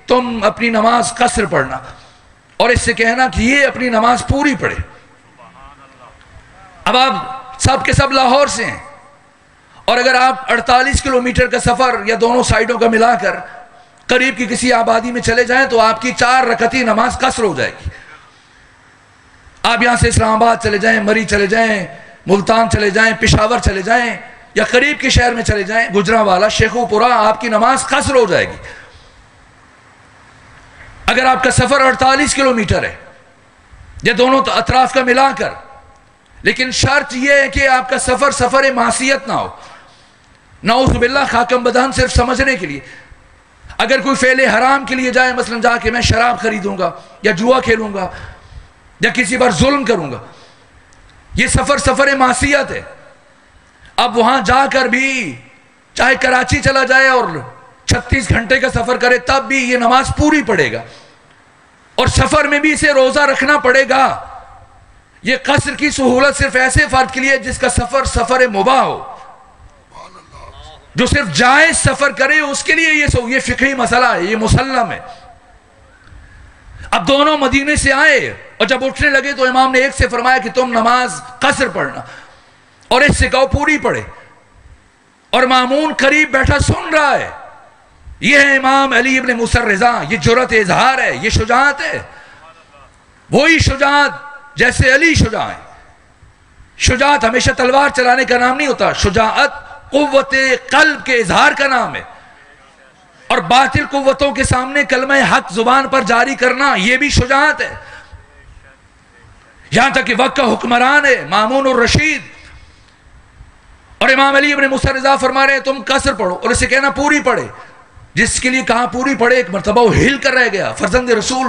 تم اپنی نماز قصر پڑھنا، اور اس سے کہنا کہ یہ اپنی نماز پوری پڑھے. اب آپ سب کے سب لاہور سے ہیں، اور اگر آپ 48 کلومیٹر کا سفر یا دونوں سائیڈوں کا ملا کر قریب کی کسی آبادی میں چلے جائیں تو آپ کی 4 رکعتی نماز قصر ہو جائے گی. آپ یہاں سے اسلام آباد چلے جائیں، مری چلے جائیں، ملتان چلے جائیں، پشاور چلے جائیں، یا قریب کے شہر میں چلے جائیں، گجرانوالہ، شیخو پورہ، آپ کی نماز قصر ہو جائے گی. اگر آپ کا سفر 48 کلومیٹر ہے یا دونوں اطراف کا ملا کر، لیکن شرط یہ ہے کہ آپ کا سفر سفر معصیت نہ ہو. نعوذ باللہ، خاکم بدہن صرف سمجھنے کے لیے. اگر کوئی فعل حرام کے لیے جائے، مثلا جا کے میں شراب خریدوں گا یا جوا کھیلوں گا یا کسی پر ظلم کروں گا، یہ سفر سفر معصیت ہے. اب وہاں جا کر بھی چاہے کراچی چلا جائے اور 36 گھنٹے کا سفر کرے تب بھی یہ نماز پوری پڑے گا. اور سفر میں بھی اسے روزہ رکھنا پڑے گا. یہ قصر کی سہولت صرف ایسے فرد کے لیے جس کا سفر سفر مباح ہو. جو صرف جائز سفر کرے اس کے لیے یہ فقہی مسئلہ ہے، یہ مسلم ہے. اب دونوں مدینے سے آئے، اور جب اٹھنے لگے تو امام نے ایک سے فرمایا کہ تم نماز قصر پڑھنا، اور اس سے کہو پوری پڑھے. اور مامون قریب بیٹھا سن رہا ہے. یہ ہے امام علی ابن موسیٰ الرضا. یہ جرأت اظہار ہے، یہ شجاعت ہے. وہی شجاعت جیسے علی شجاع ہے. شجاعت ہمیشہ تلوار چلانے کا نام نہیں ہوتا. شجاعت قوت قلب کے اظہار کا نام ہے. اور باطل قوتوں کے سامنے کلمہ حق زبان پر جاری کرنا، یہ بھی شجاعت ہے. یہاں تک کہ وقت کا حکمران ہے مامون الرشید، اور امام علی ابن موسیٰ الرضا فرما رہے ہیں تم قصر پڑھو، اور اسے کہنا پوری پڑھے. جس کے لیے کہاں پوری پڑھے، ایک مرتبہ وہ ہل کر رہ گیا. فرزند رسول،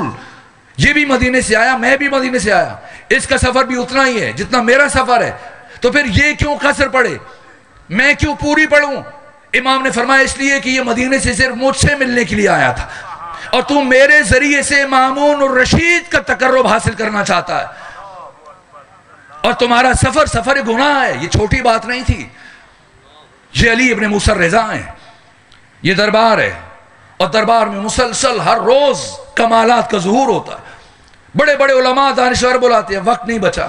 یہ بھی مدینے سے آیا، میں بھی مدینے سے آیا، اس کا سفر بھی اتنا ہی ہے جتنا میرا سفر ہے، تو پھر یہ کیوں قصر پڑھے، میں کیوں پوری پڑھوں؟ امام نے فرمایا اس لیے کہ یہ مدینے سے صرف مجھ سے ملنے کے لیے آیا تھا، اور تو میرے ذریعے سے مامون الرشید کا تقرب حاصل کرنا چاہتا ہے، اور تمہارا سفر سفر گناہ ہے. یہ چھوٹی بات نہیں تھی. یہ علی ابن موسیٰ الرضا ہیں. یہ دربار ہے، اور دربار میں مسلسل ہر روز کمالات کا ظہور ہوتا ہے. بڑے بڑے علماء دانشور بلاتے ہیں، وقت نہیں بچا.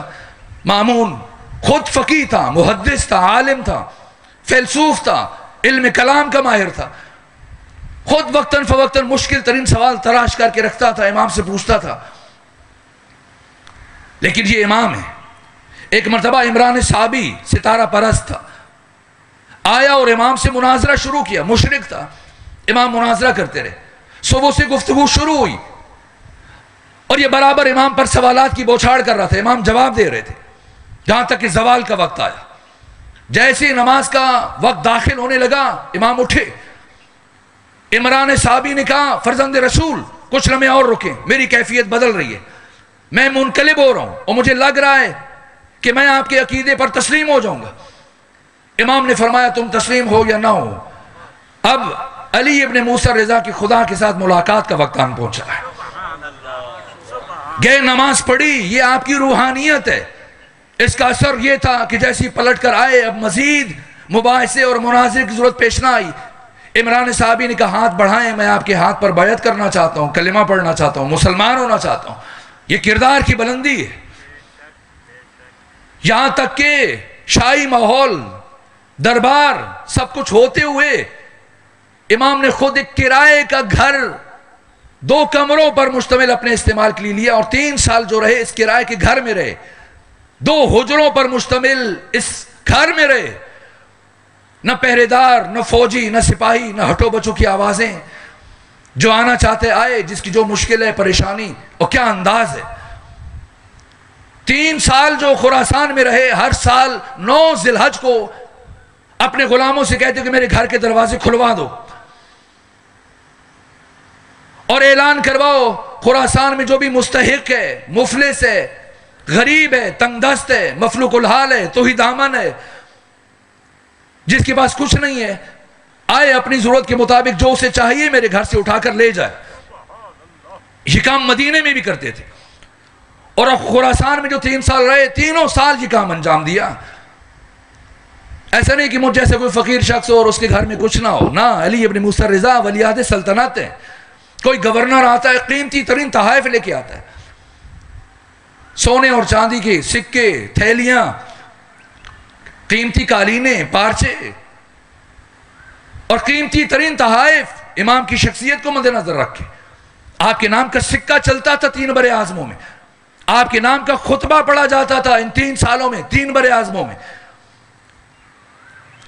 مامون خود فقیہ تھا، محدث تھا، عالم تھا، فیلسوف تھا، علم کلام کا ماہر تھا. خود وقتاً فوقتاً مشکل ترین سوال تراش کر کے رکھتا تھا، امام سے پوچھتا تھا. لیکن یہ امام ہے. ایک مرتبہ عمران صحابی ستارہ پرست تھا، آیا اور امام سے مناظرہ شروع کیا. مشرک تھا. امام مناظرہ کرتے رہے. صبح سے گفتگو شروع ہوئی، اور یہ برابر امام پر سوالات کی بوچھاڑ کر رہا تھا. امام جواب دے رہے تھے، جہاں تک کہ زوال کا وقت آیا. جیسے نماز کا وقت داخل ہونے لگا، امام اٹھے. عمران صحابی نے کہا فرزند رسول کچھ لمحے اور رکیں، میری کیفیت بدل رہی ہے، میں منقلب ہو رہا ہوں، اور مجھے لگ رہا ہے کہ میں آپ کے عقیدے پر تسلیم ہو جاؤں گا. امام نے فرمایا تم تسلیم ہو یا نہ ہو، اب علی ابن موسیٰ الرضا کی خدا کے ساتھ ملاقات کا وقت آن پہنچا ہے. گئے، نماز پڑھی. یہ آپ کی روحانیت ہے، اس کا اثر یہ تھا کہ جیسی پلٹ کر آئے اب مزید مباحثے اور مناظر کی ضرورت پیش نہ آئی. عمران صحابی نے کہا ہاتھ بڑھائیں، میں آپ کے ہاتھ پر بیعت کرنا چاہتا ہوں، کلمہ پڑھنا چاہتا ہوں، مسلمان ہونا چاہتا ہوں. یہ کردار کی بلندی ہے. یہاں تک کہ شاہی ماحول، دربار سب کچھ ہوتے ہوئے امام نے خود ایک کرائے کا گھر 2 کمروں پر مشتمل اپنے استعمال کے لیے لیا اور 3 سال جو رہے اس کرائے کے گھر میں رہے. 2 حجروں پر مشتمل اس گھر میں رہے. نہ پہرے دار، نہ فوجی، نہ سپاہی، نہ ہٹو بچوں کی آوازیں. جو آنا چاہتے آئے، جس کی جو مشکل ہے، پریشانی، اور کیا انداز ہے. 3 سال جو خراسان میں رہے، ہر سال 9 ذی الحج کو اپنے غلاموں سے کہتے کہ میرے گھر کے دروازے کھلوا دو اور اعلان کرواؤ خراسان میں جو بھی مستحق ہے، مفلس ہے، غریب ہے، تنگ دست ہے، مفلوق الحال ہے، توحید دامن ہے، جس کے پاس کچھ نہیں ہے، آئے اپنی ضرورت کے مطابق جو اسے چاہیے میرے گھر سے اٹھا کر لے جائے. یہ کام مدینے میں بھی کرتے تھے. اور اب خراسان میں جو 3 سال رہے، 3 سال یہ کام انجام دیا. ایسا نہیں کہ مجھ جیسے کوئی فقیر شخص ہو اور اس کے گھر میں کچھ نہ ہو. نہ، علی ابن موسیٰ رضا ولی عہد سلطنت ہے. کوئی گورنر آتا ہے، قیمتی ترین تحائف لے کے آتا ہے، سونے اور چاندی کے سکے، تھیلیاں، قیمتی قالینیں، پارچے اور قیمتی ترین تحائف امام کی شخصیت کو مد نظر رکھے. آپ کے نام کا سکہ چلتا تھا 3 بر اعظموں میں. آپ کے نام کا خطبہ پڑھا جاتا تھا ان 3 سالوں میں 3 بر اعظموں میں.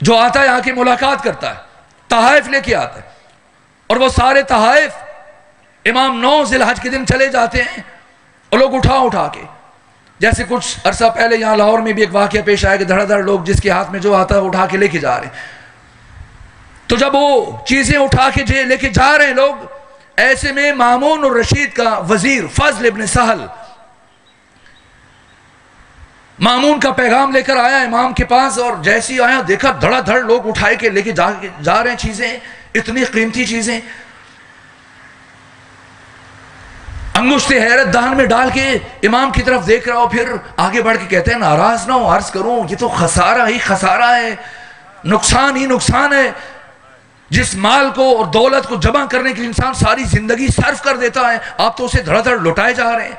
جو آتا ہے آ کے ملاقات کرتا ہے، تحائف لے کے آتا ہے، اور وہ سارے تحائف امام 9 ذی الحج کے دن چلے جاتے ہیں اور لوگ اٹھا کے، جیسے کچھ عرصہ پہلے یہاں لاہور میں بھی ایک واقعہ پیش آیا کہ دھڑا دھڑ لوگ جس کے ہاتھ میں جو آتا ہے اٹھا کے لے کے جا رہے ہیں. تو جب وہ چیزیں اٹھا کے لے کے جا رہے ہیں لوگ، ایسے میں مامون الرشید کا وزیر فضل ابن سہل مامون کا پیغام لے کر آیا امام کے پاس، اور جیسی آیا دیکھا دھڑا دھڑ لوگ اٹھائے کے لے کے جا رہے ہیں چیزیں، اتنی قیمتی چیزیں. انگشت حیرت دہن میں ڈال کے امام کی طرف دیکھ رہا ہو، پھر آگے بڑھ کے کہتے ہیں ناراض نہ ہو، عرض کروں یہ تو خسارہ ہی خسارہ ہے، نقصان ہی نقصان ہے. جس مال کو اور دولت کو جمع کرنے کے لیے انسان ساری زندگی صرف کر دیتا ہے، آپ تو اسے دھڑا دھڑ لٹائے جا رہے ہیں.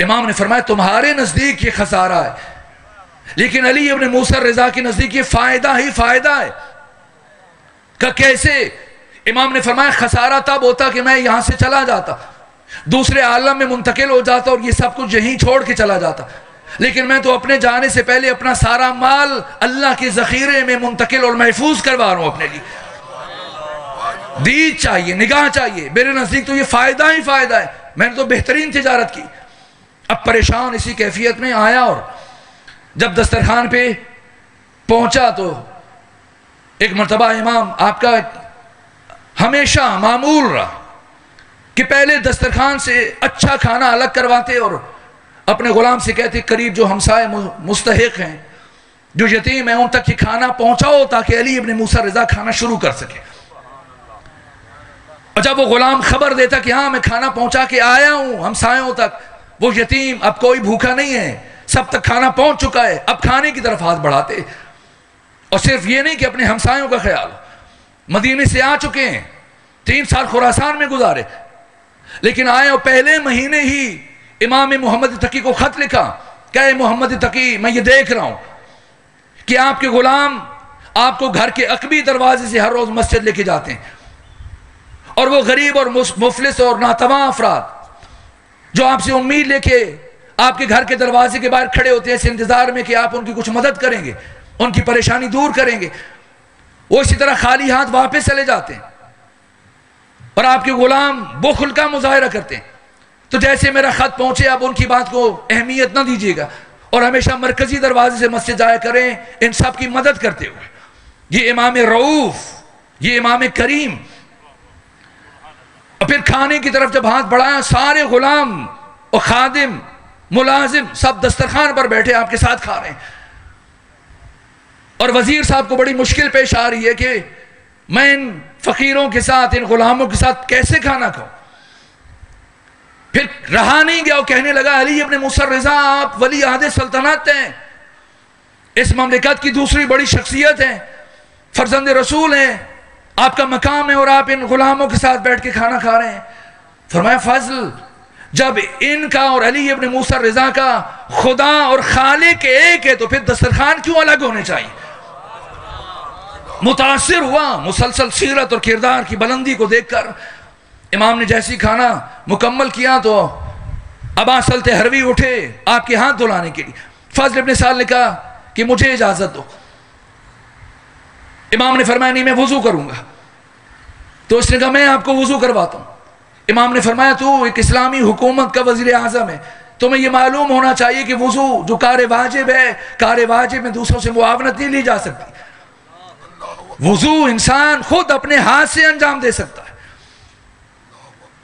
امام نے فرمایا تمہارے نزدیک یہ خسارہ ہے، لیکن علی ابن موسیٰ رضا کے نزدیک یہ فائدہ ہی فائدہ ہے. کہ کیسے؟ امام نے فرمایا خسارہ تب ہوتا کہ میں یہاں سے چلا جاتا، دوسرے عالم میں منتقل ہو جاتا اور یہ سب کچھ یہیں چھوڑ کے چلا جاتا، لیکن میں تو اپنے جانے سے پہلے اپنا سارا مال اللہ کے ذخیرے میں منتقل اور محفوظ کروا رہا ہوں اپنے لیے. دید چاہیے، نگاہ چاہیے. میرے نزدیک تو یہ فائدہ ہی فائدہ ہے، میں نے تو بہترین تجارت کی. اب پریشان اسی کیفیت میں آیا، اور جب دسترخوان پہ پہنچا تو ایک مرتبہ امام آپ کا ہمیشہ معمول رہا کہ پہلے دسترخوان سے اچھا کھانا الگ کرواتے اور اپنے غلام سے کہتے قریب جو ہمسائے مستحق ہیں، جو یتیم ہیں، ان تک یہ کھانا پہنچاؤ تاکہ علی ابن موسیٰ رضا کھانا شروع کر سکے. اور جب وہ غلام خبر دیتا کہ ہاں میں کھانا پہنچا کے آیا ہوں ہمسایوں تک، وہ یتیم اب کوئی بھوکا نہیں ہے، سب تک کھانا پہنچ چکا ہے، اب کھانے کی طرف ہاتھ بڑھاتے. اور صرف یہ نہیں کہ اپنے ہمسایوں کا خیال، مدینے سے آ چکے ہیں، 3 سال خراسان میں گزارے، لیکن آئے اور پہلے مہینے ہی امام محمد تقی کو خط لکھا کہ اے محمد تقی، میں یہ دیکھ رہا ہوں کہ آپ کے غلام آپ کو گھر کے عقبی دروازے سے ہر روز مسجد لے کے جاتے ہیں، اور وہ غریب اور مفلس اور ناتواں افراد جو آپ سے امید لے کے آپ کے گھر کے دروازے کے باہر کھڑے ہوتے ہیں اس انتظار میں کہ آپ ان کی کچھ مدد کریں گے، ان کی پریشانی دور کریں گے، وہ اسی طرح خالی ہاتھ واپس چلے جاتے ہیں، اور آپ کے غلام بخل کا مظاہرہ کرتے ہیں. تو جیسے میرا خط پہنچے اب ان کی بات کو اہمیت نہ دیجیے گا، اور ہمیشہ مرکزی دروازے سے مسجد جایا کریں ان سب کی مدد کرتے ہوئے. یہ امام رؤوف، یہ امام کریم. اور پھر کھانے کی طرف جب ہاتھ بڑھایا، سارے غلام اور خادم ملازم سب دسترخوان پر بیٹھے آپ کے ساتھ کھا رہے ہیں، اور وزیر صاحب کو بڑی مشکل پیش آ رہی ہے کہ میں ان فقیروں کے ساتھ، ان غلاموں کے ساتھ کیسے کھانا کھاؤں. پھر رہا نہیں گیا، وہ کہنے لگا علی ابن موسیٰ الرضا آپ ولی عہد سلطنت ہیں، اس مملکت کی دوسری بڑی شخصیت ہیں، فرزند رسول ہیں، آپ کا مقام ہے اور آپ ان غلاموں کے ساتھ بیٹھ کے کھانا کھا رہے ہیں۔ فرمایا فضل جب ان کا اور علی ابن موسیٰ الرضا کا خدا اور خالق ایک ہے تو پھر دسترخوان کیوں الگ ہونے چاہیے؟ متاثر ہوا مسلسل سیرت اور کردار کی بلندی کو دیکھ کر۔ امام نے جیسی کھانا مکمل کیا تو ابا سلط حروی اٹھے آپ کے ہاتھ دھلانے کے لیے۔ فضل ابن سہل نے کہا کہ مجھے اجازت دو۔ امام نے فرمایا نہیں میں وضو کروں گا، تو اس نے کہا میں آپ کو وضو کرواتا ہوں۔ امام نے فرمایا تو ایک اسلامی حکومت کا وزیر اعظم ہے، تمہیں یہ معلوم ہونا چاہیے کہ وضو جو کار واجب ہے، کار واجب میں دوسروں سے معاونت نہیں لی جا سکتی۔ وضو انسان خود اپنے ہاتھ سے انجام دے سکتا ہے۔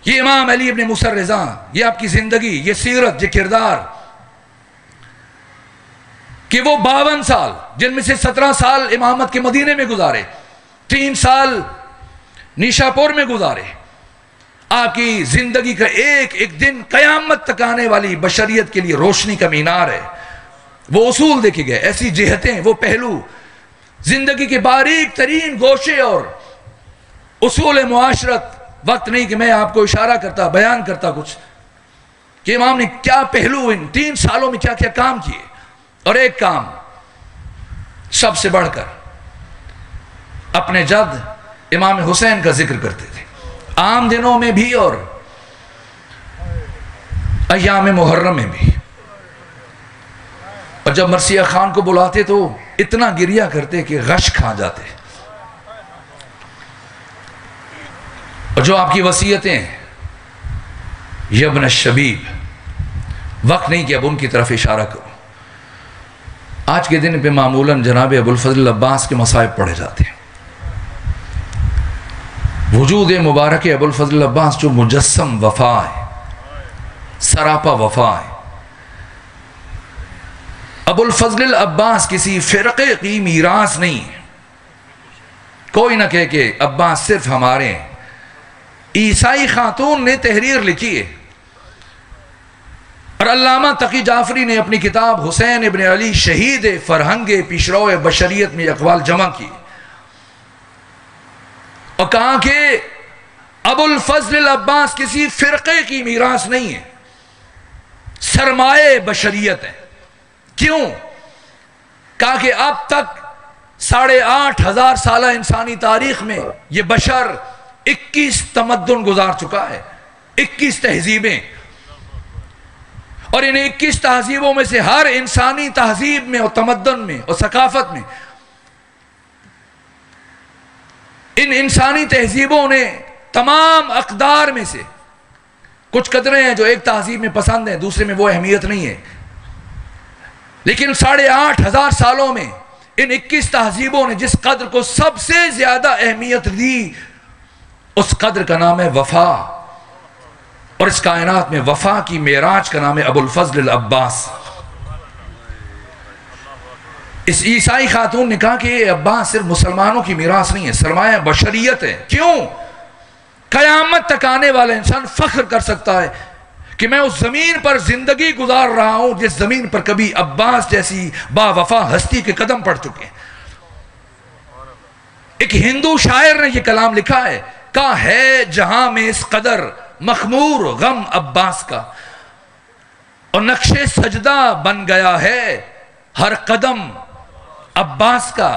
یہ امام علی ابن موسیٰ الرضا، یہ آپ کی زندگی، یہ سیرت، یہ کردار، کہ وہ 52 سال جن میں سے 17 سال امامت کے مدینے میں گزارے، 3 سال نیشا پور میں گزارے، آپ کی زندگی کا ایک ایک دن قیامت تک آنے والی بشریت کے لیے روشنی کا مینار ہے۔ وہ اصول دیکھے گئے، ایسی جہتیں، وہ پہلو، زندگی کے باریک ترین گوشے اور اصول معاشرت۔ وقت نہیں کہ میں آپ کو اشارہ کرتا، بیان کرتا کچھ کہ امام نے کیا پہلو ان 3 سالوں میں کیا کیا کام کیے۔ اور ایک کام سب سے بڑھ کر اپنے جد امام حسین کا ذکر کرتے تھے، عام دنوں میں بھی اور ایام محرم میں بھی۔ اور جب مرثیہ خان کو بلاتے تو اتنا گریا کرتے کہ غش کھا جاتے۔ اور جو آپ کی وصیتیں یبن الشبیب، وقت نہیں کہ اب ان کی طرف اشارہ کروں۔ آج کے دن پہ معمولاً جناب ابو الفضل عباس کے مصائب پڑھے جاتے ہیں۔ وجود مبارک ابو الفضل عباس جو مجسم وفا ہے، سراپا وفا ہے۔ ابو الفضل عباس کسی فرقے کی میراث نہیں ہے۔ کوئی نہ کہے کہ عباس صرف ہمارے ہیں۔ عیسائی خاتون نے تحریر لکھی ہے اور علامہ تقی جعفری نے اپنی کتاب حسین ابن علی شہید فرہنگ پیشرو بشریت میں اقوال جمع کی اور کہا کہ ابو الفضل عباس کسی فرقے کی میراث نہیں ہے، سرمایہ بشریت ہے۔ کیوں؟ کہا کہ اب تک 8,500 سالہ انسانی تاریخ میں یہ بشر 21 تمدن گزار چکا ہے، 21 تہذیبیں، اور ان 21 تہذیبوں میں سے ہر انسانی تہذیب میں اور تمدن میں اور ثقافت میں ان انسانی تہذیبوں نے تمام اقدار میں سے کچھ قدریں ہیں جو ایک تہذیب میں پسند ہیں، دوسرے میں وہ اہمیت نہیں ہے، لیکن 8,500 سالوں میں ان 21 تہذیبوں نے جس قدر کو سب سے زیادہ اہمیت دی، اس قدر کا نام ہے وفا، اور اس کائنات میں وفا کی معراج کا نام ہے ابو الفضل العباس۔ اس عیسائی خاتون نے کہا کہ یہ عباس صرف مسلمانوں کی میراث نہیں ہے، سرمایہ بشریت ہے۔ کیوں؟ قیامت تک آنے والا انسان فخر کر سکتا ہے کہ میں اس زمین پر زندگی گزار رہا ہوں جس زمین پر کبھی عباس جیسی با وفا ہستی کے قدم پڑ چکے ہیں۔ ایک ہندو شاعر نے یہ کلام لکھا ہے، کہا ہے جہاں میں اس قدر مخمور غم عباس کا، اور نقش سجدہ بن گیا ہے ہر قدم عباس کا،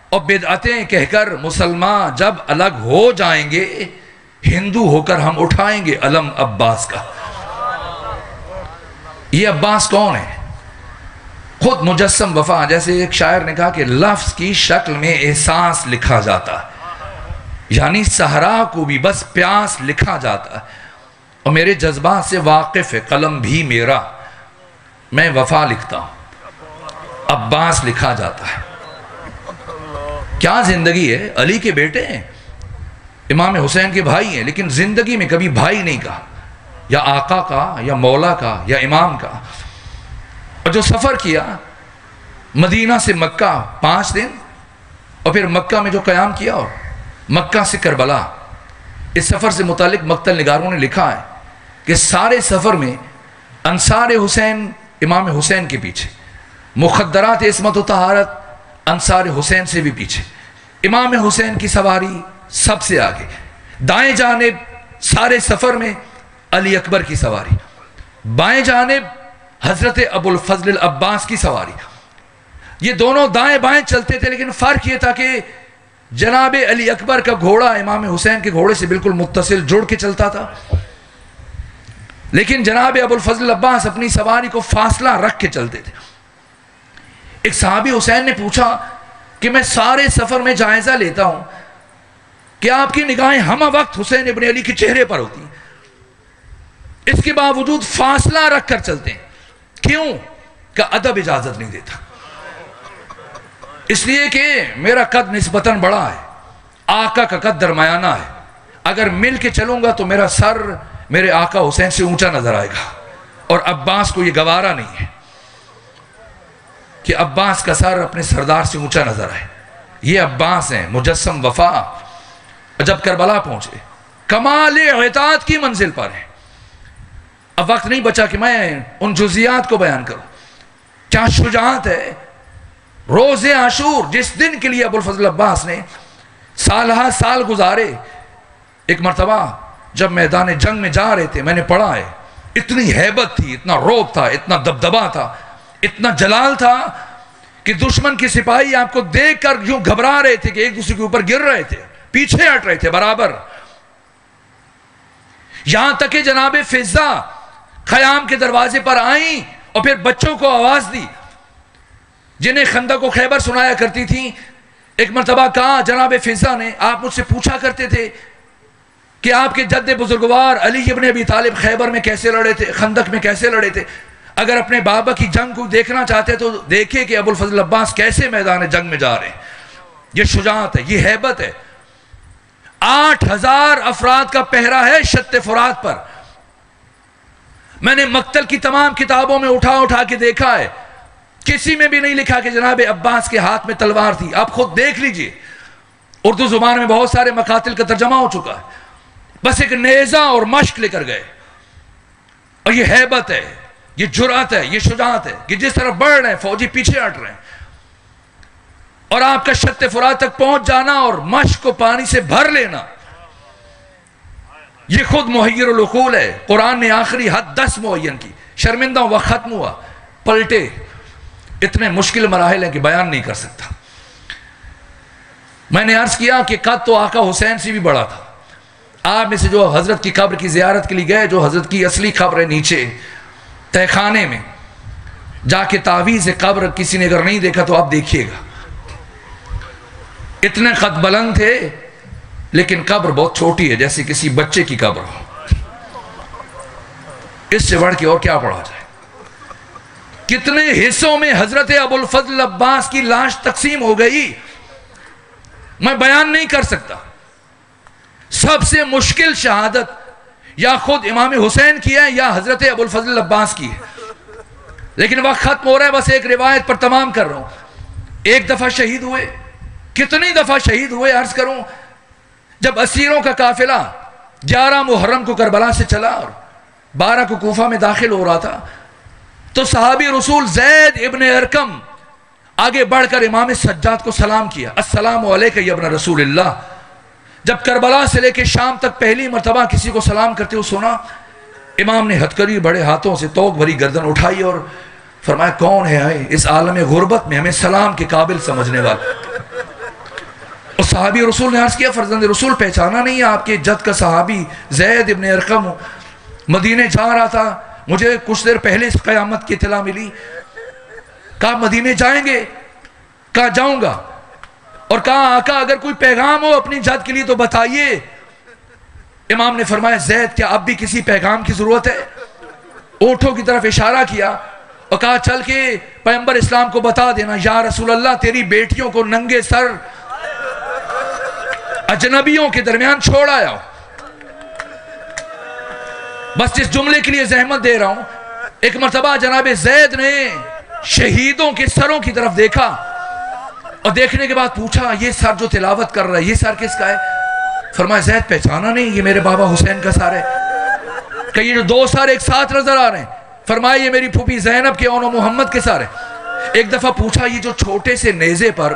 اور بدعتیں کہہ کر مسلمان جب الگ ہو جائیں گے ہندو ہو کر ہم اٹھائیں گے علم عباس کا۔ یہ عباس کون ہے؟ خود مجسم وفا۔ جیسے ایک شاعر نے کہا کہ لفظ کی شکل میں احساس لکھا جاتا ہے، یعنی صحرا کو بھی بس پیاس لکھا جاتا ہے، اور میرے جذبات سے واقف ہے قلم بھی میرا، میں وفا لکھتا ہوں، عباس لکھا جاتا ہے۔ کیا زندگی ہے! علی کے بیٹے ہیں، امام حسین کے بھائی ہیں، لیکن زندگی میں کبھی بھائی نہیں کہا، یا آقا کا، یا مولا کا، یا امام کا۔ اور جو سفر کیا مدینہ سے مکہ 5 دن، اور پھر مکہ میں جو قیام کیا، اور مکہ سے کربلا، اس سفر سے متعلق مقتل نگاروں نے لکھا ہے کہ سارے سفر میں انصار حسین امام حسین کے پیچھے، مخدرات عصمت و طہارت انصار حسین سے بھی پیچھے، امام حسین کی سواری سب سے آگے، دائیں جانب سارے سفر میں علی اکبر کی سواری، بائیں جانب حضرت ابو الفضل العباس کی سواری. یہ دونوں دائیں بائیں چلتے تھے، لیکن فرق یہ تھا کہ جناب علی اکبر کا گھوڑا امام حسین کے گھوڑے سے بالکل متصل جڑ کے چلتا تھا، لیکن جناب ابو الفضل العباس اپنی سواری کو فاصلہ رکھ کے چلتے تھے. ایک صحابی حسین نے پوچھا کہ میں سارے سفر میں جائزہ لیتا ہوں کہ آپ کی نگاہیں ہمہ وقت حسین ابن علی کے چہرے پر ہوتی ہیں، اس کے باوجود فاصلہ رکھ کر چلتے ہیں، کیوں؟ کہ ادب اجازت نہیں دیتا. اس لیے کہ میرا قد نسبتاً بڑا ہے، آقا کا قد درمیانہ ہے، اگر مل کے چلوں گا تو میرا سر میرے آقا حسین سے اونچا نظر آئے گا، اور عباس کو یہ گوارا نہیں ہے کہ عباس کا سر اپنے سردار سے اونچا نظر آئے. یہ عباس ہیں مجسم وفا، جب کربلا پہنچے کمال اعتاد کی منزل پر ہیں. اب وقت نہیں بچا کہ میں ان جزیات کو بیان کروں. کیا شجاعت ہے! روز عاشور جس دن کے لیے ابو الفضل عباس نے سالہ سال گزارے، ایک مرتبہ جب میدان جنگ میں جا رہے تھے، میں نے پڑھا ہے اتنی ہیبت تھی، اتنا روب تھا، اتنا دبدبا تھا، اتنا جلال تھا کہ دشمن کے سپاہی آپ کو دیکھ کر یوں گھبرا رہے تھے کہ ایک دوسرے کے اوپر گر رہے تھے، پیچھے ہٹ رہے تھے برابر. یہاں تک کہ جناب فضہ خیام کے دروازے پر آئیں اور پھر بچوں کو آواز دی جنہیں خندق و خیبر سنایا کرتی تھیں. ایک مرتبہ کہا جناب فضہ نے، آپ مجھ سے پوچھا کرتے تھے کہ آپ کے جد بزرگوار علی ابن ابی طالب خیبر میں کیسے لڑے تھے، خندق میں کیسے لڑے تھے. اگر اپنے بابا کی جنگ کو دیکھنا چاہتے تو دیکھیں کہ ابو الفضل عباس کیسے میدان جنگ میں جا رہے ہیں. یہ شجاعت ہے، یہ ہیبت ہے. 8000 افراد کا پہرا ہے شط فرات پر. میں نے مقتل کی تمام کتابوں میں اٹھا کے دیکھا ہے، کسی میں بھی نہیں لکھا کہ جناب عباس کے ہاتھ میں تلوار تھی. آپ خود دیکھ لیجئے، اردو زبان میں بہت سارے مقاتل کا ترجمہ ہو چکا ہے، بس ایک نیزہ اور مشق لے کر گئے. اور یہ ہیبت ہے، یہ جرأت ہے، یہ شجاعت ہے کہ جس طرح بڑھ رہے ہیں فوجی پیچھے ہٹ رہے ہیں، اور آپ کا شط فرات تک پہنچ جانا اور مشق کو پانی سے بھر لینا، یہ خود محیر العقول ہے. قرآن نے آخری حد 10 معین کی، شرمندہ ہوا، ختم ہوا، پلٹے. اتنے مشکل مراحل ہیں کہ بیان نہیں کر سکتا. میں نے عرض کیا کہ قد تو آقا حسین سے بھی بڑا تھا. آپ میں سے جو حضرت کی قبر کی زیارت کے لیے گئے، جو حضرت کی اصلی قبر ہے نیچے تہ خانے میں جا کے تعویذ قبر کسی نے اگر نہیں دیکھا تو آپ دیکھیے گا. اتنے قد بلند تھے لیکن قبر بہت چھوٹی ہے، جیسے کسی بچے کی قبر ہو. اس سے بڑھ کے اور کیا پڑھا جائے. کتنے حصوں میں حضرت ابو الفضل عباس کی لاش تقسیم ہو گئی، میں بیان نہیں کر سکتا. سب سے مشکل شہادت یا خود امام حسین کی ہے یا حضرت ابو الفضل عباس کی ہے. لیکن وقت ختم ہو رہا ہے، بس ایک روایت پر تمام کر رہا ہوں. ایک دفعہ شہید ہوئے، کتنی دفعہ شہید ہوئے عرض کروں. جب اسیروں کا قافلہ 11 محرم کو کربلا سے چلا اور 12 کو کوفہ میں داخل ہو رہا تھا، تو صحابی رسول زید ابن ارکم آگے بڑھ کر امام سجاد کو سلام کیا، السلام علیکہ یا ابن رسول اللہ. جب کربلا سے لے کے شام تک پہلی مرتبہ کسی کو سلام کرتے ہوئے سنا، امام نے ہتھکڑی بڑے ہاتھوں سے توق بھری گردن اٹھائی اور فرمایا کون ہے اس عالم غربت میں ہمیں سلام کے قابل سمجھنے والا. اور صحابی رسول نے عرض کیا فرزند رسول پہچانا نہیں ہے آپ کے جد کا صحابی زید ابن ارقم، مدینے جا رہا تھا، مجھے کچھ دیر پہلے اس قیامت کی اطلاع ملی. کہا مدینے جائیں گے؟ کہا جاؤں گا. اور کہا آقا اگر کوئی پیغام ہو اپنی جد کے لیے تو بتائیے. امام نے فرمایا زید کیا اب بھی کسی پیغام کی ضرورت ہے؟ اونٹوں کی طرف اشارہ کیا اور کہا چل کے پیغمبر اسلام کو بتا دینا یا رسول اللہ تیری بیٹیوں کو ننگے سر اجنبیوں کے درمیان چھوڑ آیا ہوں. بس جس جملے کے لیے زحمت دے رہا ہوں، ایک مرتبہ جناب زید نے شہیدوں کے سروں کی طرف دیکھا اور دیکھنے کے بعد پوچھا یہ سر جو تلاوت کر رہا ہے یہ سر کس کا ہے؟ فرمایا زید پہچانا نہیں، یہ میرے بابا حسین کا سر ہے. کہ یہ جو دو سر ایک ساتھ نظر آ رہے ہیں، فرمایا یہ میری پھوپھی زینب کے اون و محمد کے سر ہیں۔ ایک دفعہ پوچھا یہ جو چھوٹے سے نیزے پر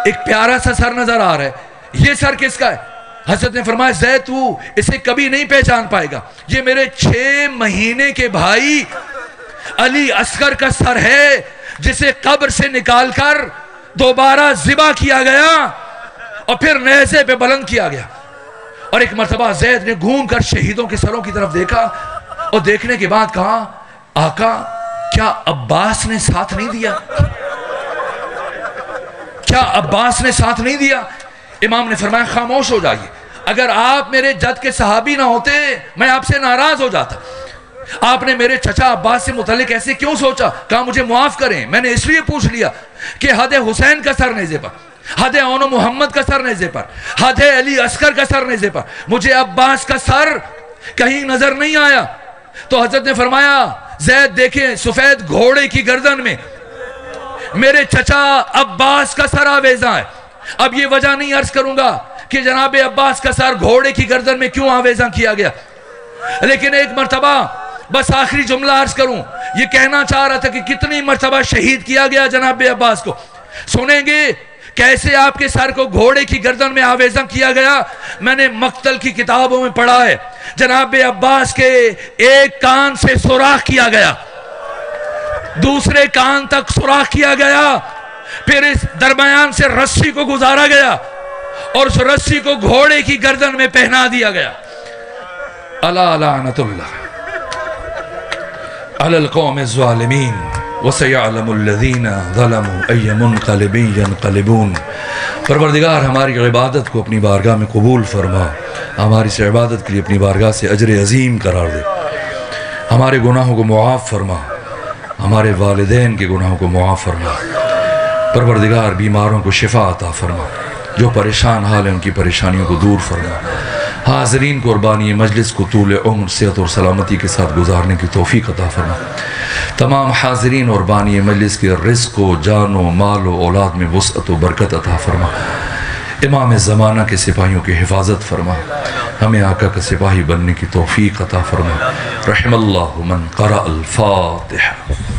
ایک پیارا سا سر نظر آ رہا ہے، یہ سر کس کا ہے؟ حضرت نے فرمایا زید تو اسے کبھی نہیں پہچان پائے گا، یہ میرے 6 مہینے کے بھائی علی اصغر کا سر ہے، جسے قبر سے نکال کر دوبارہ ذبح کیا گیا اور پھر نیزے پہ بلند کیا گیا۔ اور ایک مرتبہ زید نے گھوم کر شہیدوں کے سروں کی طرف دیکھا اور دیکھنے کے بعد کہا آقا کیا عباس نے ساتھ نہیں دیا؟ کیا عباس نے ساتھ نہیں دیا؟ امام نے فرمایا خاموش ہو جائیے، اگر آپ میرے جد کے صحابی نہ ہوتے میں آپ سے ناراض ہو جاتا۔ آپ نے میرے چچا عباس سے متعلق ایسے کیوں سوچا؟ کہا مجھے معاف کریں، میں نے اس لیے پوچھ لیا کہ حد حسین کا سر نیزے پر، حد اون محمد کا سر نیزے پر، حد علی اصغر کا سر نیزے پر، مجھے عباس کا سر کہیں نظر نہیں آیا۔ تو حضرت نے فرمایا زید دیکھیں سفید گھوڑے کی گردن میں میرے چچا عباس کا سر آویزاں ہے۔ اب یہ وجہ نہیں عرض کروں گا کہ جناب عباس کا سر گھوڑے کی گردن میں کیوں آویزاں کیا گیا، لیکن ایک مرتبہ بس آخری جملہ عرض کروں، یہ کہنا چاہ رہا تھا کہ کتنی مرتبہ شہید کیا گیا جناب عباس کو۔ سنیں گے کیسے آپ کے سر کو گھوڑے کی گردن میں آویزاں کیا گیا؟ میں نے مقتل کی کتابوں میں پڑھا ہے، جناب عباس کے ایک کان سے سوراخ کیا گیا، دوسرے کان تک سوراخ کیا گیا، پھر اس درمیان سے رسی کو گزارا گیا اور اس رسی کو گھوڑے کی گردن میں پہنا دیا گیا۔ الا لعنت اللہ علی القوم الظالمین وسیعلم الذین ظلموا ای منقلب ینقلبون۔ پروردگار ہماری عبادت کو اپنی بارگاہ میں قبول فرما، ہماری اس عبادت کے لیے اپنی بارگاہ سے اجر عظیم قرار دے، ہمارے گناہوں کو معاف فرما، ہمارے والدین کے گناہوں کو معاف فرما۔ پروردگار بیماروں کو شفا عطا فرما، جو پریشان حال ہیں ان کی پریشانیوں کو دور فرما۔ حاضرین قربانی مجلس کو طول عمر صحت اور سلامتی کے ساتھ گزارنے کی توفیق عطا فرما۔ تمام حاضرین اور بانی مجلس کے رزق و جان و مال و اولاد میں وسعت و برکت عطا فرما۔ امام زمانہ کے سپاہیوں کی حفاظت فرما، ہمیں آقا کا سپاہی بننے کی توفیق عطا فرما۔ رحم اللہ من قرأ الفاتحہ۔